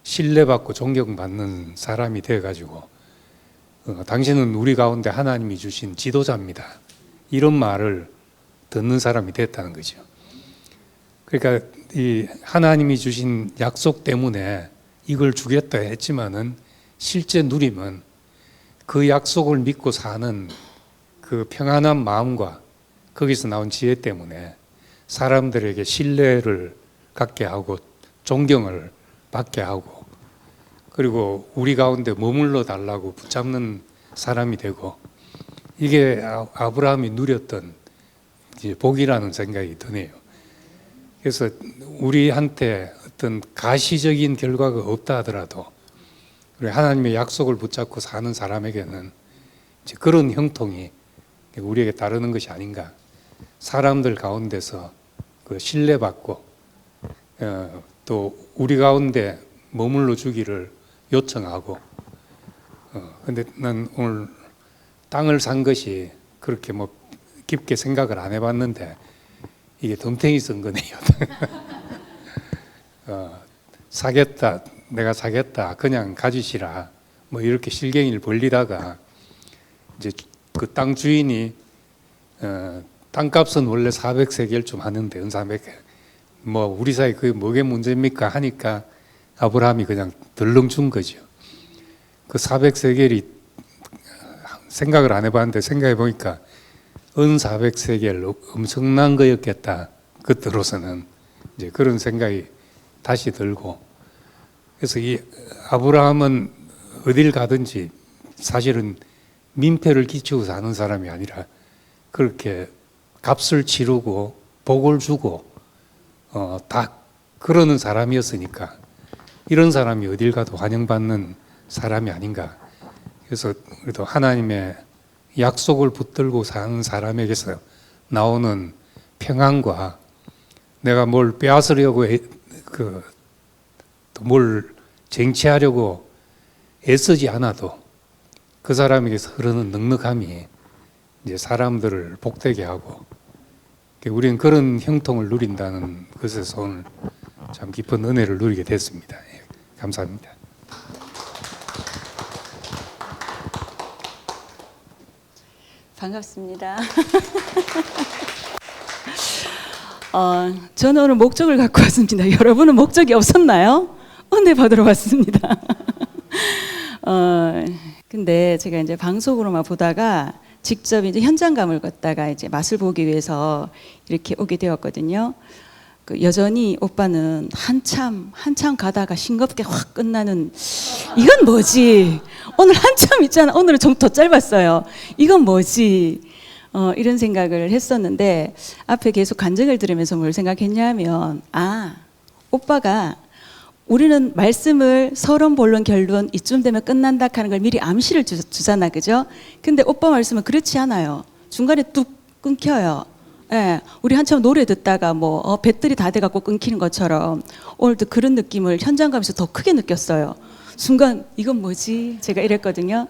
신뢰받고 존경받는 사람이 되어가지고 당신은 우리 가운데 하나님이 주신 지도자입니다. 이런 말을 듣는 사람이 됐다는 거죠. 그러니까 이 하나님이 주신 약속 때문에 이걸 주겠다 했지만은 실제 누림은 그 약속을 믿고 사는 그 평안한 마음과 거기서 나온 지혜 때문에 사람들에게 신뢰를 갖게 하고 존경을 받게 하고 그리고 우리 가운데 머물러 달라고 붙잡는 사람이 되고 이게 아브라함이 누렸던 이제 복이라는 생각이 드네요. 그래서 우리한테 어떤 가시적인 결과가 없다 하더라도 우리 하나님의 약속을 붙잡고 사는 사람에게는 이제 그런 형통이 우리에게 따르는 것이 아닌가. 사람들 가운데서 그 신뢰받고 또 우리 가운데 머물러 주기를 요청하고 근데 난 오늘 땅을 산 것이 그렇게 뭐 깊게 생각을 안 해봤는데 이게 덤탱이 쓴 거네요. 사겠다, 내가 사겠다, 그냥 가지시라 뭐 이렇게 실갱이를 벌리다가 이제 그 땅 주인이 땅값은 원래 400세겔 좀 하는데 400 뭐 우리 사이 그게 뭐게 문제입니까 하니까 아브라함이 그냥 덜렁 준 거죠. 그 400세겔이 생각을 안 해봤는데 생각해 보니까 은 400세겔 엄청난 거였겠다. 그때로서는 이제 그런 생각이 다시 들고 그래서 이 아브라함은 어딜 가든지 사실은 민폐를 끼치고 사는 사람이 아니라 그렇게 값을 치르고 복을 주고 다 그러는 사람이었으니까 이런 사람이 어딜 가도 환영받는 사람이 아닌가. 그래서 그래도 하나님의 약속을 붙들고 사는 사람에게서 나오는 평안과 내가 뭘 빼앗으려고 뭘 쟁취하려고 애쓰지 않아도 그 사람에게서 흐르는 넉넉함이 이제 사람들을 복되게 하고 우리는 그런 형통을 누린다는 것에서 오늘 참 깊은 은혜를 누리게 됐습니다. 예, 감사합니다. 반갑습니다. 저는 오늘 목적을 갖고 왔습니다. 여러분은 목적이 없었나요? 은혜 받으러 왔습니다. 근데 제가 이제 방송으로만 보다가 직접 이제 현장감을 걷다가 이제 맛을 보기 위해서 이렇게 오게 되었거든요. 그 여전히 오빠는 한참 가다가 싱겁게 확 끝나는 이건 뭐지? 오늘 한참 있잖아. 오늘은 좀 더 짧았어요. 이건 뭐지? 이런 생각을 했었는데 앞에 계속 간증을 들으면서 뭘 생각했냐면 오빠가 우리는 말씀을 서론, 본론, 결론 이쯤 되면 끝난다 하는 걸 미리 암시를 주잖아, 그죠? 근데 오빠 말씀은 그렇지 않아요. 중간에 뚝 끊겨요. 예, 우리 한참 노래 듣다가 배터리 다 돼갖고 끊기는 것처럼 오늘도 그런 느낌을 현장감에서 더 크게 느꼈어요. 순간 이건 뭐지? 제가 이랬거든요.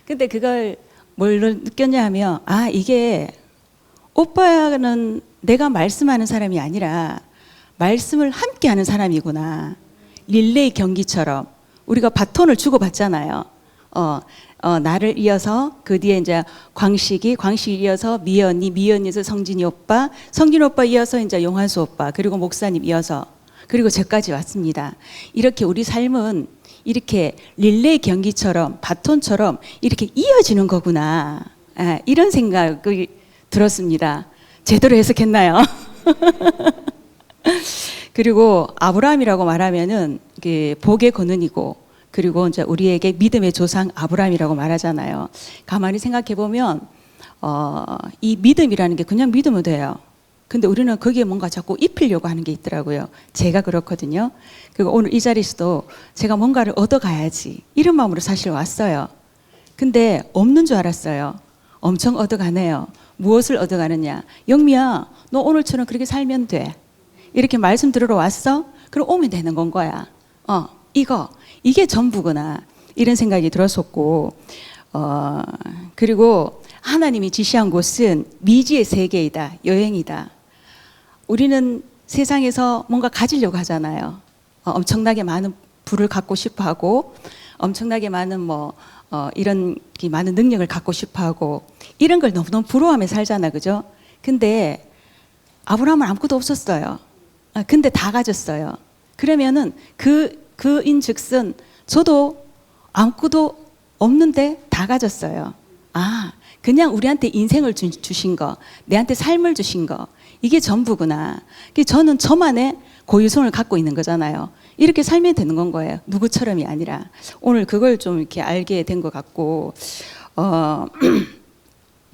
근데 그걸 뭘로 느꼈냐 하면 이게 오빠는 내가 말씀하는 사람이 아니라 말씀을 함께 하는 사람이구나. 릴레이 경기처럼 우리가 바톤을 주고받잖아요. 나를 이어서 그 뒤에 이제 광식이 이어서 미연이에서 성진이 오빠 이어서 이제 용환수 오빠, 그리고 목사님 이어서, 그리고 저까지 왔습니다. 이렇게 우리 삶은 이렇게 릴레이 경기처럼 바톤처럼 이렇게 이어지는 거구나. 이런 생각이 들었습니다. 제대로 해석했나요? 그리고 아브라함이라고 말하면은 복의 근원이고, 그리고 이제 우리에게 믿음의 조상 아브라함이라고 말하잖아요. 가만히 생각해 보면 이 믿음이라는 게 그냥 믿으면 돼요. 근데 우리는 거기에 뭔가 자꾸 입히려고 하는 게 있더라고요. 제가 그렇거든요. 그리고 오늘 이 자리에서도 제가 뭔가를 얻어가야지 이런 마음으로 사실 왔어요. 근데 없는 줄 알았어요. 엄청 얻어가네요. 무엇을 얻어가느냐? 영미야, 너 오늘처럼 그렇게 살면 돼. 이렇게 말씀 들으러 왔어? 그럼 오면 되는 건 거야. 이게 전부구나. 이런 생각이 들었었고, 그리고 하나님이 지시한 곳은 미지의 세계이다. 여행이다. 우리는 세상에서 뭔가 가지려고 하잖아요. 엄청나게 많은 부를 갖고 싶어 하고, 엄청나게 많은 이런 많은 능력을 갖고 싶어 하고, 이런 걸 너무너무 부러워하며 살잖아. 그죠? 근데 아브라함은 아무것도 없었어요. 근데 다 가졌어요. 그러면은 그인 즉슨 저도 아무것도 없는데 다 가졌어요. 그냥 우리한테 인생을 주신 거, 내한테 삶을 주신 거, 이게 전부구나. 저는 저만의 고유성을 갖고 있는 거잖아요. 이렇게 살면 되는 건 거예요. 누구처럼이 아니라. 오늘 그걸 좀 이렇게 알게 된 것 같고,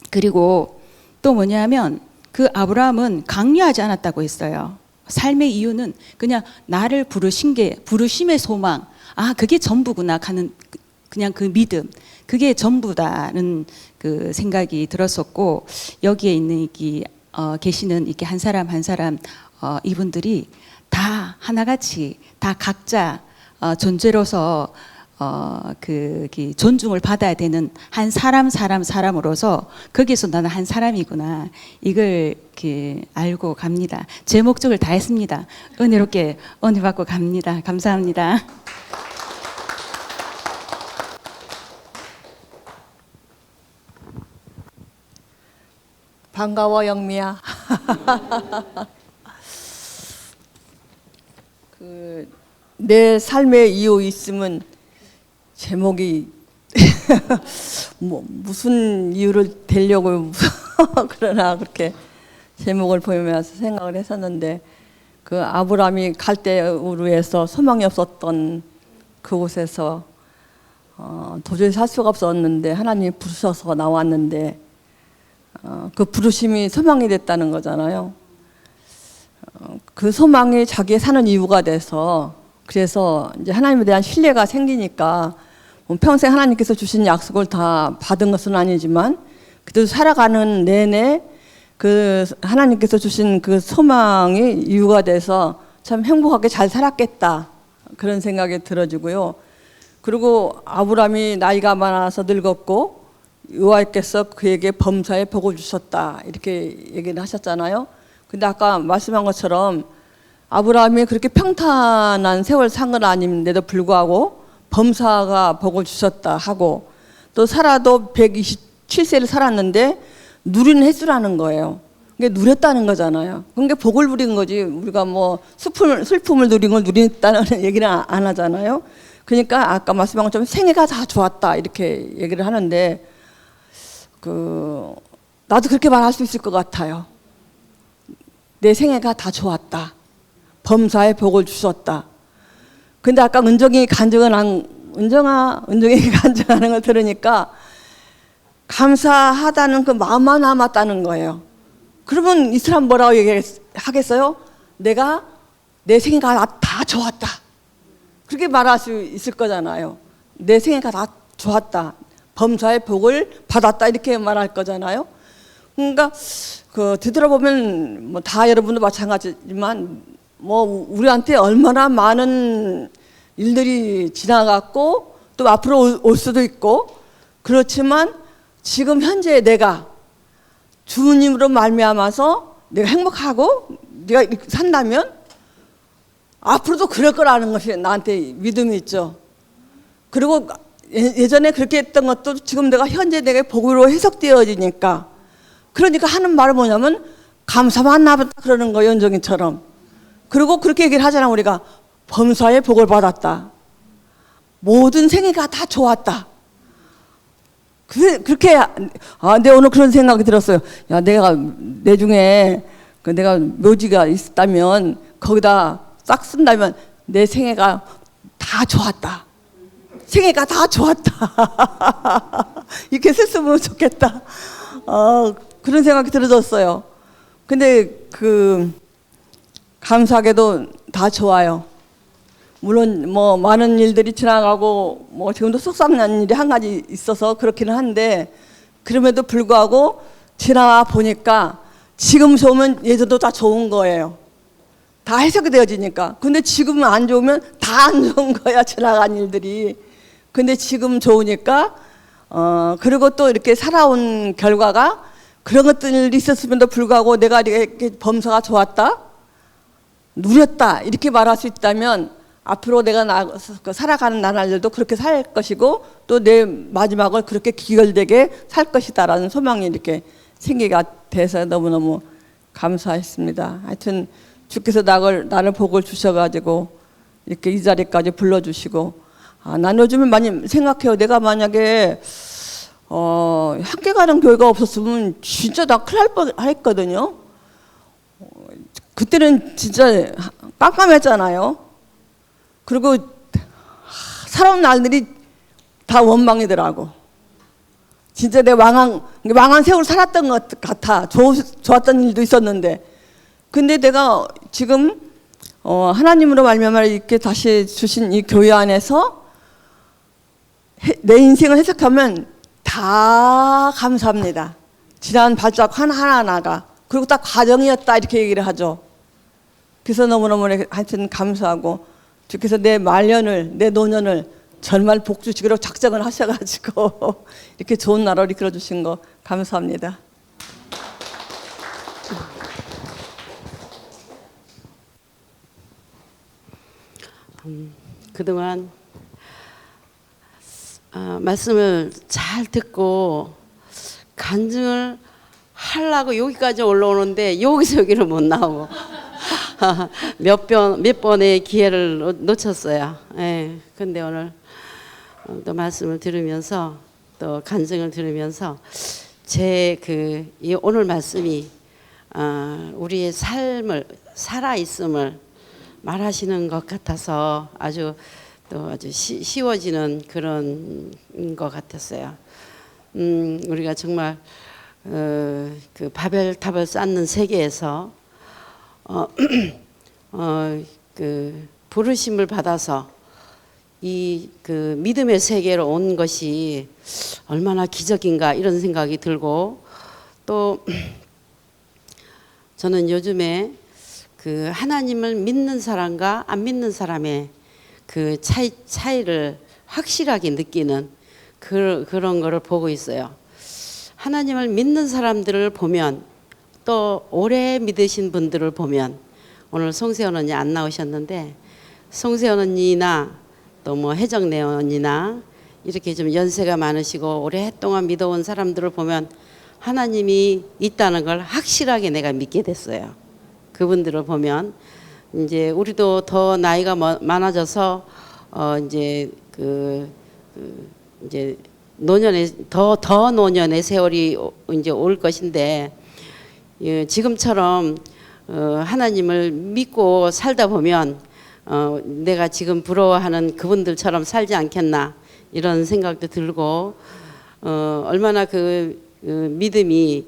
그리고 또 뭐냐면 그 아브라함은 강요하지 않았다고 했어요. 삶의 이유는 그냥 나를 부르심의 소망, 그게 전부구나 하는 그냥 그 믿음, 그게 전부다는 그 생각이 들었었고, 여기에 있는 계시는 이렇게 한 사람 한 사람 이분들이 다 하나같이 다 각자 존재로서 존중을 받아야 되는 한 사람으로서 거기서 나는 한 사람이구나, 이걸 알고 갑니다. 제 목적을 다 했습니다. 은혜롭게 은혜 받고 갑니다. 감사합니다. 반가워 영미야. 내 삶의 이유 있으면 제목이 무슨 이유를 대려고 그러나 그렇게 제목을 보면서 생각을 했었는데, 그 아브라함이 갈대우르에서 소망이 없었던 그곳에서 도저히 살 수가 없었는데 하나님이 부르셔서 나왔는데, 그 부르심이 소망이 됐다는 거잖아요. 그 소망이 자기의 사는 이유가 돼서, 그래서 이제 하나님에 대한 신뢰가 생기니까 평생 하나님께서 주신 약속을 다 받은 것은 아니지만 그래도 살아가는 내내 그 하나님께서 주신 그 소망이 이유가 돼서 참 행복하게 잘 살았겠다, 그런 생각이 들어지고요. 그리고 아브라함이 나이가 많아서 늙었고 여호와께서 그에게 범사에 복을 주셨다, 이렇게 얘기를 하셨잖아요. 근데 아까 말씀한 것처럼 아브라함이 그렇게 평탄한 세월 산 건 아닌데도 불구하고 범사가 복을 주셨다 하고, 또 사라도 127세를 살았는데 누리는 횟수라는 거예요. 그게 누렸다는 거잖아요. 그게 복을 누린 거지, 우리가 슬픔을 누린 걸 누렸다는 얘기는 안 하잖아요. 그러니까 아까 말씀한 것처럼 생애가 다 좋았다, 이렇게 얘기를 하는데, 나도 그렇게 말할 수 있을 것 같아요. 내 생애가 다 좋았다. 범사에 복을 주셨다. 근데 아까 은정이 간증하는 걸 들으니까 감사하다는 그 마음만 남았다는 거예요. 그러면 이 사람 뭐라고 얘기하겠어요? 내 생애가 다 좋았다. 그렇게 말할 수 있을 거잖아요. 내 생애가 다 좋았다. 범사의 복을 받았다, 이렇게 말할 거잖아요. 그러니까 되돌아보면 다 여러분도 마찬가지지만 우리한테 얼마나 많은 일들이 지나갔고 또 앞으로 올 수도 있고, 그렇지만 지금 현재 내가 주님으로 말미암아서 내가 행복하고 내가 이렇게 산다면 앞으로도 그럴 거라는 것이 나한테 믿음이 있죠. 그리고 예전에 그렇게 했던 것도 지금 내가 현재 내게 복으로 해석되어지니까, 그러니까 하는 말은 뭐냐면 감사만 나봤다 그러는 거예요, 연정이처럼. 그리고 그렇게 얘기를 하잖아. 우리가 범사의 복을 받았다, 모든 생애가 다 좋았다. 그렇게 내가 오늘 그런 생각이 들었어요. 야, 내가 내 중에 내가 묘지가 있다면 거기다 싹 쓴다면 내 생애가 다 좋았다, 생애가 다 좋았다. 이렇게 썼으면 좋겠다. 그런 생각이 들어졌어요. 근데 감사하게도 다 좋아요. 물론 뭐 많은 일들이 지나가고 뭐 지금도 속상한 일이 한 가지 있어서 그렇기는 한데, 그럼에도 불구하고 지나와 보니까 지금 좋으면 예전도 다 좋은 거예요. 다 해석이 되어지니까. 근데 지금 안 좋으면 다 안 좋은 거야, 지나간 일들이. 근데 지금 좋으니까 그리고 또 이렇게 살아온 결과가 그런 것들이 있었음에도 불구하고 내가 이렇게 범사가 좋았다, 누렸다 이렇게 말할 수 있다면 앞으로 내가 살아가는 나날들도 그렇게 살 것이고 또 내 마지막을 그렇게 기결되게 살 것이다라는 소망이 이렇게 생기가 돼서 너무너무 감사했습니다. 하여튼 주께서 나를 복을 주셔가지고 이렇게 이 자리까지 불러주시고, 난 요즘에 많이 생각해요. 내가 만약에 함께 가는 교회가 없었으면 진짜 나 큰일 날 뻔했거든요. 그때는 진짜 깜깜했잖아요. 그리고 살아온 날들이 다 원망이더라고. 진짜 내 왕한 세월 살았던 것 같아. 좋았던 일도 있었는데. 근데 내가 지금 하나님으로 말미암아 이렇게 다시 주신 이 교회 안에서 내 인생을 해석하면 다 감사합니다. 지난 발자국 하나하나가. 그리고 딱 과정이었다 이렇게 얘기를 하죠. 그래서 너무너무 하여튼 감사하고, 주께서 내 말년을, 내 노년을 정말 복 주시기로 작정을 하셔가지고 이렇게 좋은 나라를 이끌어 주신 거 감사합니다. 그동안 말씀을 잘 듣고 간증을 하려고 여기까지 올라오는데 여기서 여기를 못 나오고 몇 번의 기회를 놓쳤어요. 예. 근데 오늘 또 말씀을 들으면서 또 간증을 들으면서 이 오늘 말씀이 우리의 삶을 살아 있음을 말하시는 것 같아서 아주 쉬워지는 그런 것 같았어요. 우리가 정말 그 바벨탑을 쌓는 세계에서 그 부르심을 받아서 이 그 믿음의 세계로 온 것이 얼마나 기적인가 이런 생각이 들고, 또 저는 요즘에 그 하나님을 믿는 사람과 안 믿는 사람의 그 차이를 확실하게 느끼는 그런 거를 보고 있어요. 하나님을 믿는 사람들을 보면, 또 오래 믿으신 분들을 보면, 오늘 송세연 언니 안 나오셨는데 송세연 언니나 또 뭐 혜정네 언니나 이렇게 좀 연세가 많으시고 오랫동안 믿어온 사람들을 보면 하나님이 있다는 걸 확실하게 내가 믿게 됐어요. 그분들을 보면 이제 우리도 더 나이가 많아져서 이제 이제 노년의 더 노년의 세월이 이제 올 것인데, 지금처럼 하나님을 믿고 살다 보면 내가 지금 부러워하는 그분들처럼 살지 않겠나 이런 생각도 들고, 얼마나 그 믿음이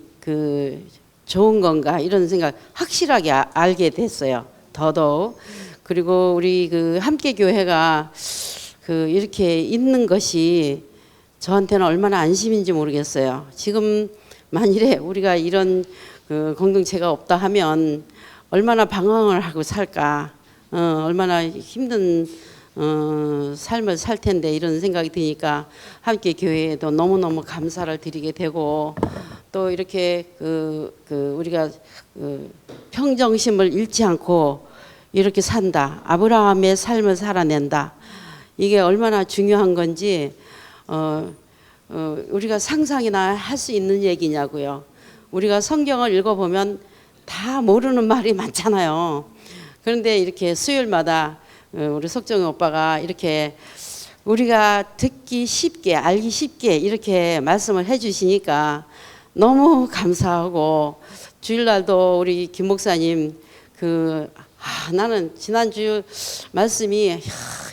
좋은 건가 이런 생각 확실하게 알게 됐어요. 더더욱. 그리고 우리 함께 교회가 이렇게 있는 것이 저한테는 얼마나 안심인지 모르겠어요. 지금 만일에 우리가 이런 공동체가 없다 하면 얼마나 방황을 하고 살까, 얼마나 힘든 삶을 살 텐데 이런 생각이 드니까 함께 교회에도 너무너무 감사를 드리게 되고, 또 이렇게 우리가 평정심을 잃지 않고 이렇게 산다, 아브라함의 삶을 살아낸다, 이게 얼마나 중요한 건지 우리가 상상이나 할 수 있는 얘기냐고요. 우리가 성경을 읽어보면 다 모르는 말이 많잖아요. 그런데 이렇게 수요일마다 우리 석정이 오빠가 이렇게 우리가 듣기 쉽게 알기 쉽게 이렇게 말씀을 해주시니까 너무 감사하고, 주일날도 우리 김 목사님 나는 지난주 말씀이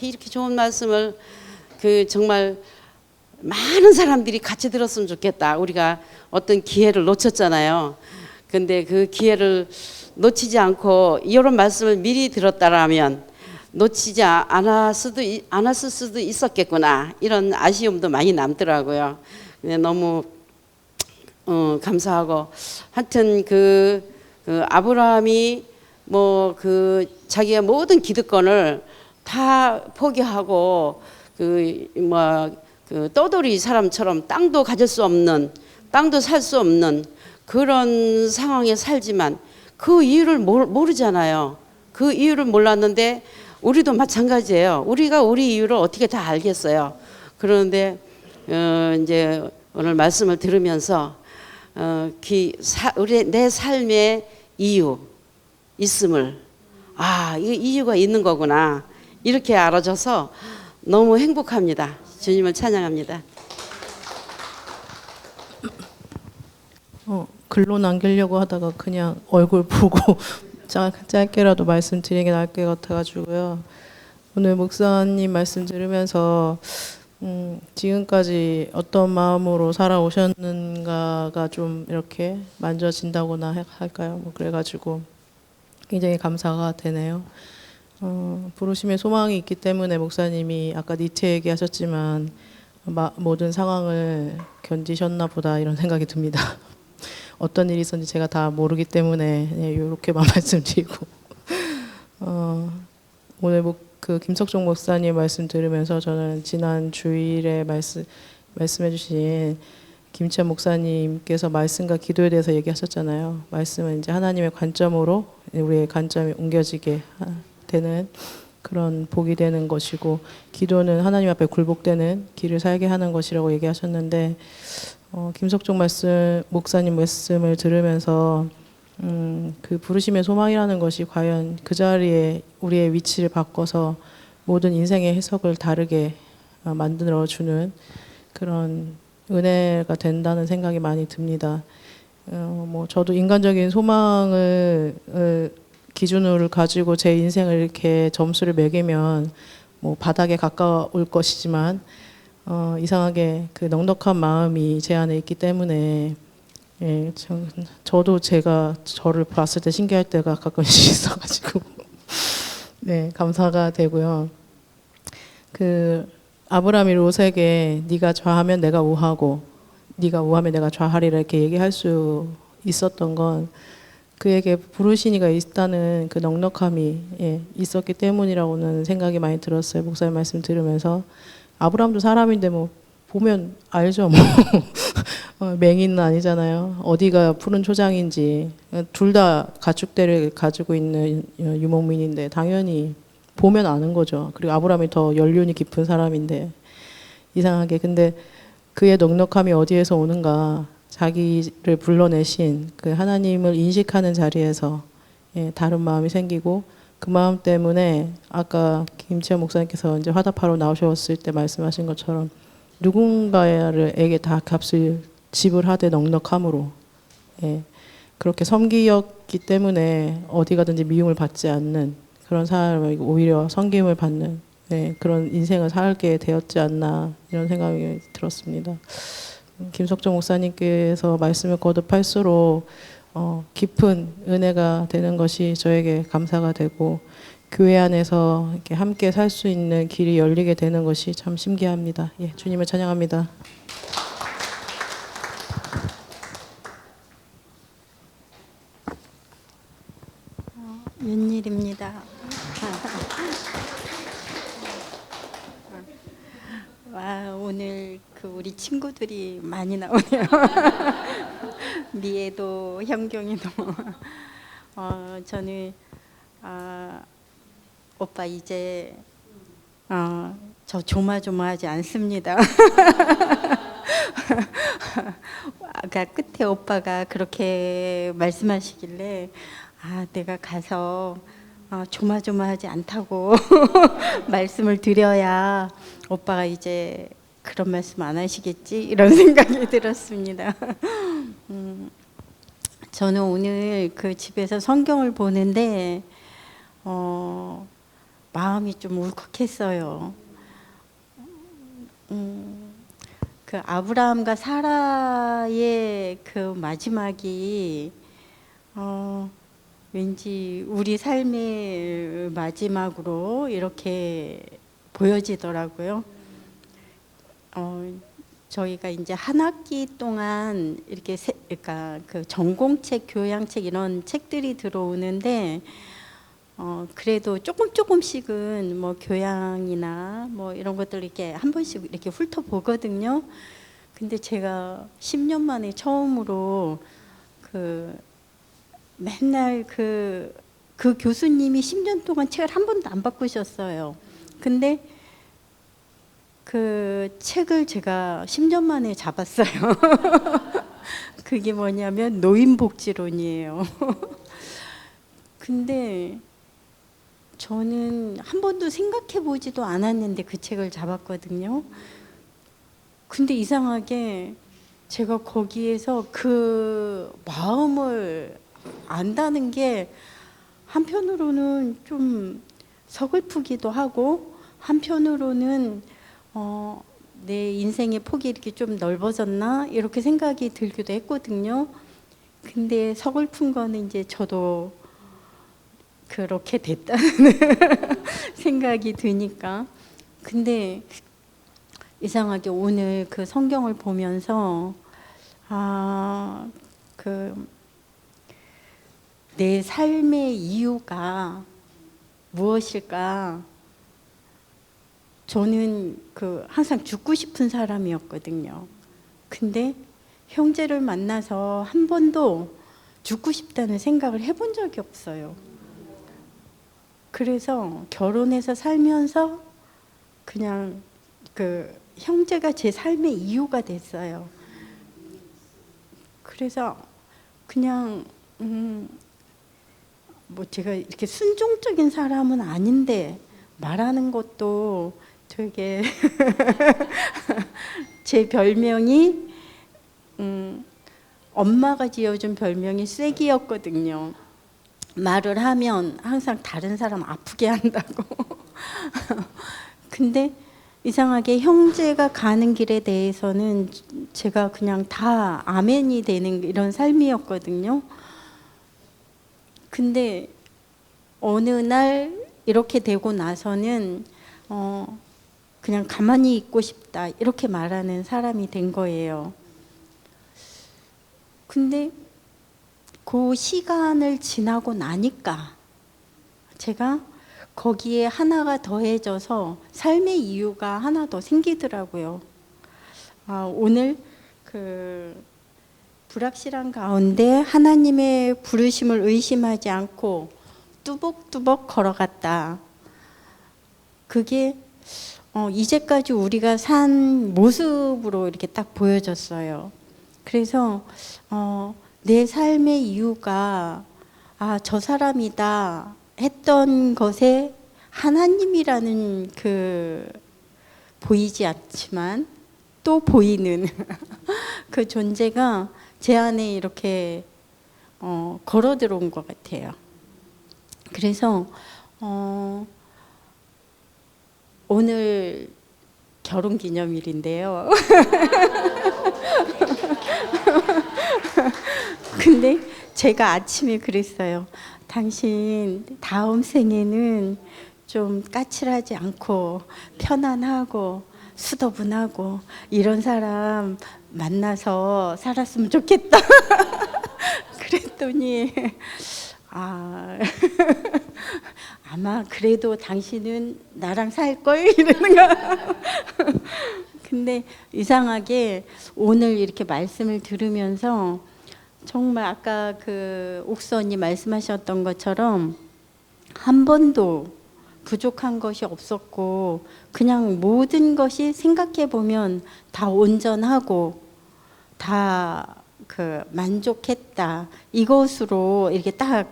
이렇게 좋은 말씀을 정말 많은 사람들이 같이 들었으면 좋겠다. 우리가 어떤 기회를 놓쳤잖아요. 근데 그 기회를 놓치지 않고 이런 말씀을 미리 들었다라면 놓치지 않았을 수도 있었겠구나, 이런 아쉬움도 많이 남더라고요. 근데 너무 감사하고, 하여튼 아브라함이 자기의 모든 기득권을 다 포기하고 떠돌이 사람처럼 땅도 가질 수 없는, 땅도 살 수 없는 그런 상황에 살지만 그 이유를 모르잖아요. 그 이유를 몰랐는데 우리도 마찬가지예요. 우리가 우리 이유를 어떻게 다 알겠어요. 그런데 이제 오늘 말씀을 들으면서 내 삶의 이유 있음을, 이 이유가 있는 거구나, 이렇게 알아줘서 너무 행복합니다. 주님을 찬양합니다. 글로 남기려고 하다가 그냥 얼굴 보고 짧게라도 말씀드리는 게 나을 것 같아가지고요. 오늘 목사님 말씀 들으면서 지금까지 어떤 마음으로 살아오셨는가가 좀 이렇게 만져진다고나 할까요? 그래가지고 굉장히 감사가 되네요. 부르심의 소망이 있기 때문에 목사님이 아까 니체 얘기하셨지만 모든 상황을 견디셨나 보다, 이런 생각이 듭니다. 어떤 일이 있었는지 제가 다 모르기 때문에 이렇게만 말씀드리고, 오늘 김석종 목사님 말씀 들으면서 저는 지난 주일에 말씀해 주신 김치현 목사님께서 말씀과 기도에 대해서 얘기하셨잖아요. 말씀은 이제 하나님의 관점으로 우리의 관점이 옮겨지게 되는 그런 복이 되는 것이고, 기도는 하나님 앞에 굴복되는 길을 살게 하는 것이라고 얘기하셨는데, 김석종 목사님 말씀을 들으면서 그 부르심의 소망이라는 것이 과연 그 자리에 우리의 위치를 바꿔서 모든 인생의 해석을 다르게 만들어주는 그런 은혜가 된다는 생각이 많이 듭니다. 저도 인간적인 소망을 기준으로 가지고 제 인생을 이렇게 점수를 매기면 바닥에 가까울 것이지만, 이상하게 그 넉넉한 마음이 제 안에 있기 때문에, 저도 제가 저를 봤을 때 신기할 때가 가끔씩 있어가지고 네, 감사가 되고요. 아브라함이 롯에게 네가 좌하면 내가 우하고 네가 우하면 내가 좌하리라 이렇게 얘기할 수 있었던 건 그에게 부르시니가 있다는 그 넉넉함이 있었기 때문이라고는 생각이 많이 들었어요. 목사님 말씀 들으면서. 아브라함도 사람인데 보면 알죠. 맹인은 아니잖아요. 어디가 푸른 초장인지. 둘 다 가축대를 가지고 있는 유목민인데 당연히 보면 아는 거죠. 그리고 아브라함이 더 연륜이 깊은 사람인데, 이상하게 근데 그의 넉넉함이 어디에서 오는가? 자기를 불러내신 그 하나님을 인식하는 자리에서 다른 마음이 생기고, 그 마음 때문에 아까 김치현 목사님께서 이제 화답하러 나오셨을 때 말씀하신 것처럼 누군가에게 다 값을 지불하되 넉넉함으로, 그렇게 섬기였기 때문에 어디 가든지 미움을 받지 않는 그런 사람을 오히려 섬김을 받는 그런 인생을 살게 되었지 않나, 이런 생각이 들었습니다. 김석정 목사님께서 말씀을 거듭할수록 깊은 은혜가 되는 것이 저에게 감사가 되고, 교회 안에서 이렇게 함께 살 수 있는 길이 열리게 되는 것이 참 신기합니다. 주님을 찬양합니다. 웬일입니다. 와, 오늘 우리 친구들이 많이 나오네요. 미애도, 현경이도. 저는 오빠 이제 저 조마조마하지 않습니다. 아까 끝에 오빠가 그렇게 말씀하시길래 내가 가서 조마조마하지 않다고 말씀을 드려야 오빠가 이제 그런 말씀 안 하시겠지 이런 생각이 들었습니다. 저는 오늘 그 집에서 성경을 보는데 마음이 좀 울컥했어요. 그 아브라함과 사라의 그 마지막이 왠지 우리 삶의 마지막으로 이렇게 보여지더라고요. 저희가 이제 한 학기 동안 이렇게 그러니까 그 전공책, 교양책 이런 책들이 들어오는데 그래도 조금씩은 뭐 교양이나 뭐 이런 것들 이렇게 한 번씩 이렇게 훑어보거든요. 근데 제가 10년 만에 처음으로 그 맨날 그 교수님이 10년 동안 책을 한 번도 안 바꾸셨어요. 근데 그 책을 제가 10년 만에 잡았어요. 그게 뭐냐면 노인복지론이에요. 근데 저는 한 번도 생각해 보지도 않았는데 그 책을 잡았거든요. 근데 이상하게 제가 거기에서 그 마음을 안다는 게 한편으로는 좀 서글프기도 하고 한편으로는 내 인생의 폭이 이렇게 좀 넓어졌나 이렇게 생각이 들기도 했거든요. 근데 서글픈 거는 이제 저도 그렇게 됐다는 생각이 드니까. 근데 이상하게 오늘 그 성경을 보면서 내 삶의 이유가 무엇일까? 저는 항상 죽고 싶은 사람이었거든요. 근데 형제를 만나서 한 번도 죽고 싶다는 생각을 해본 적이 없어요. 그래서 결혼해서 살면서 그냥 형제가 제 삶의 이유가 됐어요. 그래서 그냥 뭐 제가 이렇게 순종적인 사람은 아닌데 말하는 것도 되게 제 별명이 엄마가 지어준 별명이 쐐기였거든요. 말을 하면 항상 다른 사람 아프게 한다고. 근데 이상하게 형제가 가는 길에 대해서는 제가 그냥 다 아멘이 되는 이런 삶이었거든요. 근데 어느 날 이렇게 되고 나서는 그냥 가만히 있고 싶다 이렇게 말하는 사람이 된 거예요. 근데 그 시간을 지나고 나니까 제가 거기에 하나가 더해져서 삶의 이유가 하나 더 생기더라고요. 오늘 불확실한 가운데 하나님의 부르심을 의심하지 않고 뚜벅뚜벅 걸어갔다. 그게 이제까지 우리가 산 모습으로 이렇게 딱 보여졌어요. 그래서 내 삶의 이유가 저 사람이다 했던 것에 하나님이라는 보이지 않지만 또 보이는 그 존재가 제 안에 이렇게 걸어 들어온 것 같아요. 그래서 오늘 결혼 기념일인데요. 근데 제가 아침에 그랬어요. 당신 다음 생에는 좀 까칠하지 않고 편안하고 수더분하고 이런 사람 만나서 살았으면 좋겠다. 그랬더니 아마 그래도 당신은 나랑 살걸 이러는 거야. 근데 이상하게 오늘 이렇게 말씀을 들으면서 정말 아까 옥수 언니 말씀하셨던 것처럼 한 번도 부족한 것이 없었고 그냥 모든 것이 생각해 보면 다 온전하고 다 그 만족했다. 이것으로 이렇게 딱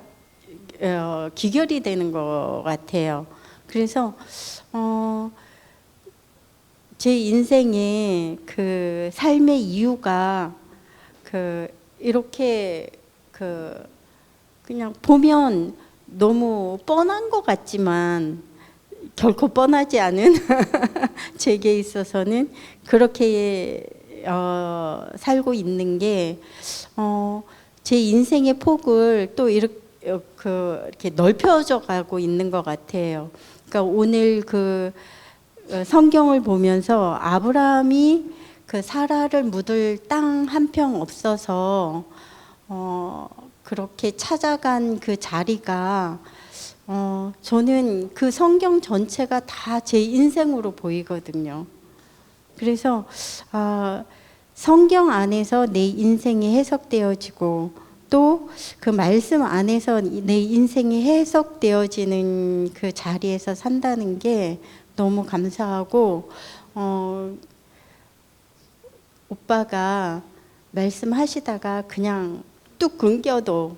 기결이 되는 것 같아요. 그래서 제 인생의 그 삶의 이유가 그 이렇게 그 그냥 보면 너무 뻔한 것 같지만 결코 뻔하지 않은 제게 있어서는 그렇게 살고 있는 게 제 인생의 폭을 또 이렇게 넓혀져 가고 있는 것 같아요. 그러니까 오늘 그 성경을 보면서 아브라함이 그 사라를 묻을 땅 한 평 없어서 그렇게 찾아간 그 자리가 저는 그 성경 전체가 다 제 인생으로 보이거든요. 그래서 성경 안에서 내 인생이 해석되어지고 또 그 말씀 안에서 내 인생이 해석되어지는 그 자리에서 산다는 게 너무 감사하고 오빠가 말씀하시다가 그냥 뚝 끊겨도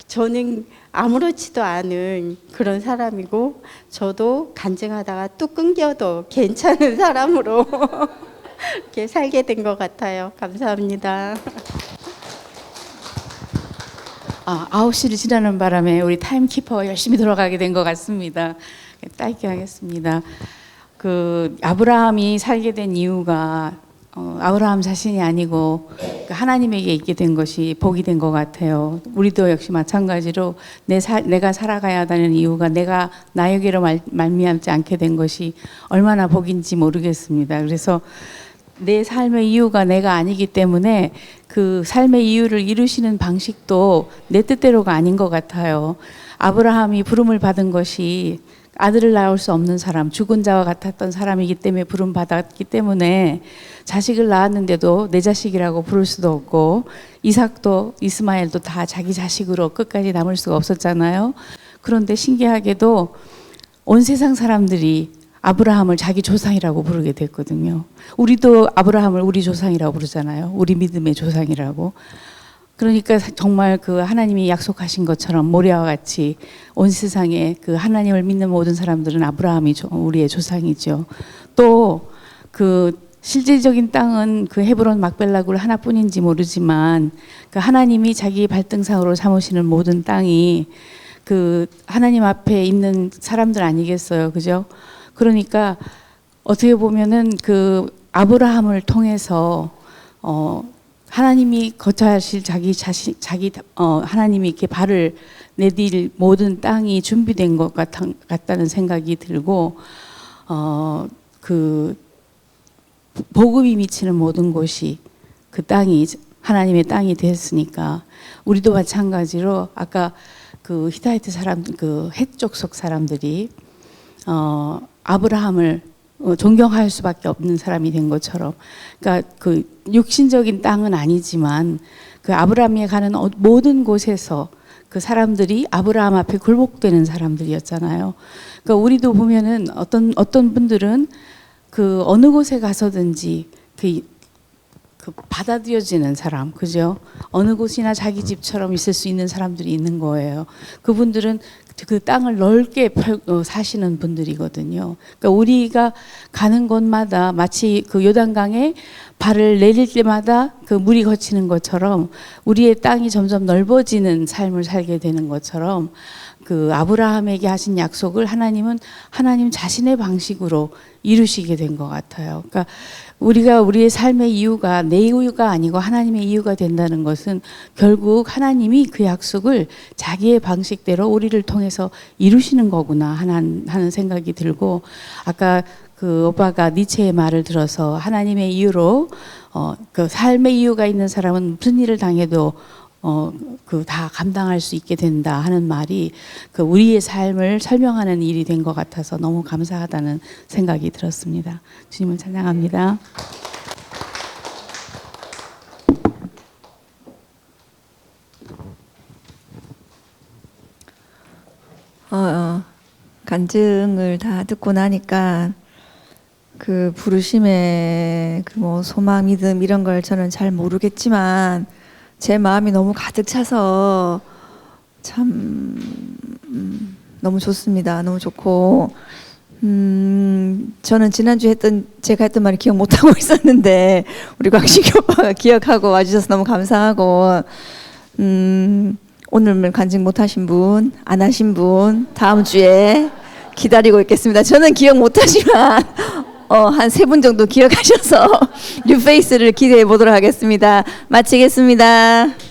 저는 아무렇지도 않은 그런 사람이고 저도 간증하다가 뚝 끊겨도 괜찮은 사람으로 이렇게 살게 된 것 같아요. 감사합니다. 9시를 지나는 바람에 우리 타임키퍼가 열심히 돌아가게 된 것 같습니다. 짧게 하겠습니다. 그 아브라함이 살게 된 이유가 아브라함 자신이 아니고 하나님에게 있게 된 것이 복이 된 것 같아요. 우리도 역시 마찬가지로 내가 살아가야 하는 이유가 내가 나에게로 말미암지 않게 된 것이 얼마나 복인지 모르겠습니다. 그래서 내 삶의 이유가 내가 아니기 때문에 그 삶의 이유를 이루시는 방식도 내 뜻대로가 아닌 것 같아요. 아브라함이 부름을 받은 것이 아들을 낳을 수 없는 사람, 죽은 자와 같았던 사람이기 때문에 부름 받았기 때문에 자식을 낳았는데도 내 자식이라고 부를 수도 없고 이삭도 이스마엘도 다 자기 자식으로 끝까지 남을 수가 없었잖아요. 그런데 신기하게도 온 세상 사람들이 아브라함을 자기 조상이라고 부르게 됐거든요. 우리도 아브라함을 우리 조상이라고 부르잖아요. 우리 믿음의 조상이라고. 그러니까 정말 그 하나님이 약속하신 것처럼 모래와 같이 온 세상에 그 하나님을 믿는 모든 사람들은 아브라함이 우리의 조상이죠. 또 그 실질적인 땅은 그 헤브론 막벨라굴 하나뿐인지 모르지만 그 하나님이 자기 발등상으로 삼으시는 모든 땅이 그 하나님 앞에 있는 사람들 아니겠어요, 그죠? 그러니까 어떻게 보면은 그 아브라함을 통해서 하나님이 거처하실 하나님이 이렇게 발을 내딜 모든 땅이 준비된 것 같다는 생각이 들고 그 복음이 미치는 모든 곳이 그 땅이 하나님의 땅이 됐으니까 우리도 마찬가지로 아까 그 히타이트 사람들 그 헷족속 사람들이 아브라함을 존경할 수밖에 없는 사람이 된 것처럼, 그러니까 그 육신적인 땅은 아니지만 그 아브라함이 가는 모든 곳에서 그 사람들이 아브라함 앞에 굴복되는 사람들이었잖아요. 그러니까 우리도 보면은 어떤 분들은 그 어느 곳에 가서든지 그 받아들여지는 사람, 그죠? 어느 곳이나 자기 집처럼 있을 수 있는 사람들이 있는 거예요. 그분들은 그 땅을 넓게 사시는 분들이거든요. 그러니까 우리가 가는 곳마다 마치 그 요단강에 발을 내릴 때마다 그 물이 거치는 것처럼 우리의 땅이 점점 넓어지는 삶을 살게 되는 것처럼 그 아브라함에게 하신 약속을 하나님은 하나님 자신의 방식으로 이루시게 된 것 같아요. 그러니까 우리가 우리의 삶의 이유가 내 이유가 아니고 하나님의 이유가 된다는 것은 결국 하나님이 그 약속을 자기의 방식대로 우리를 통해서 이루시는 거구나 하는 생각이 들고, 아까 그 오빠가 니체의 말을 들어서 하나님의 이유로 그 삶의 이유가 있는 사람은 무슨 일을 당해도 그 다 감당할 수 있게 된다 하는 말이 그 우리의 삶을 설명하는 일이 된 것 같아서 너무 감사하다는 생각이 들었습니다. 주님을 찬양합니다. 간증을 다 듣고 나니까 그 부르심의 그 뭐 소망, 믿음 이런 걸 저는 잘 모르겠지만 제 마음이 너무 가득 차서 참 너무 좋습니다. 너무 좋고 저는 지난주에 제가 했던 말을 기억 못하고 있었는데 우리 광식이 오빠가 기억하고 와주셔서 너무 감사하고 오늘 간증 못하신 분, 안 하신 분 다음 주에 기다리고 있겠습니다. 저는 기억 못하지만 한 3분 정도 기억하셔서 뉴페이스를 기대해 보도록 하겠습니다. 마치겠습니다.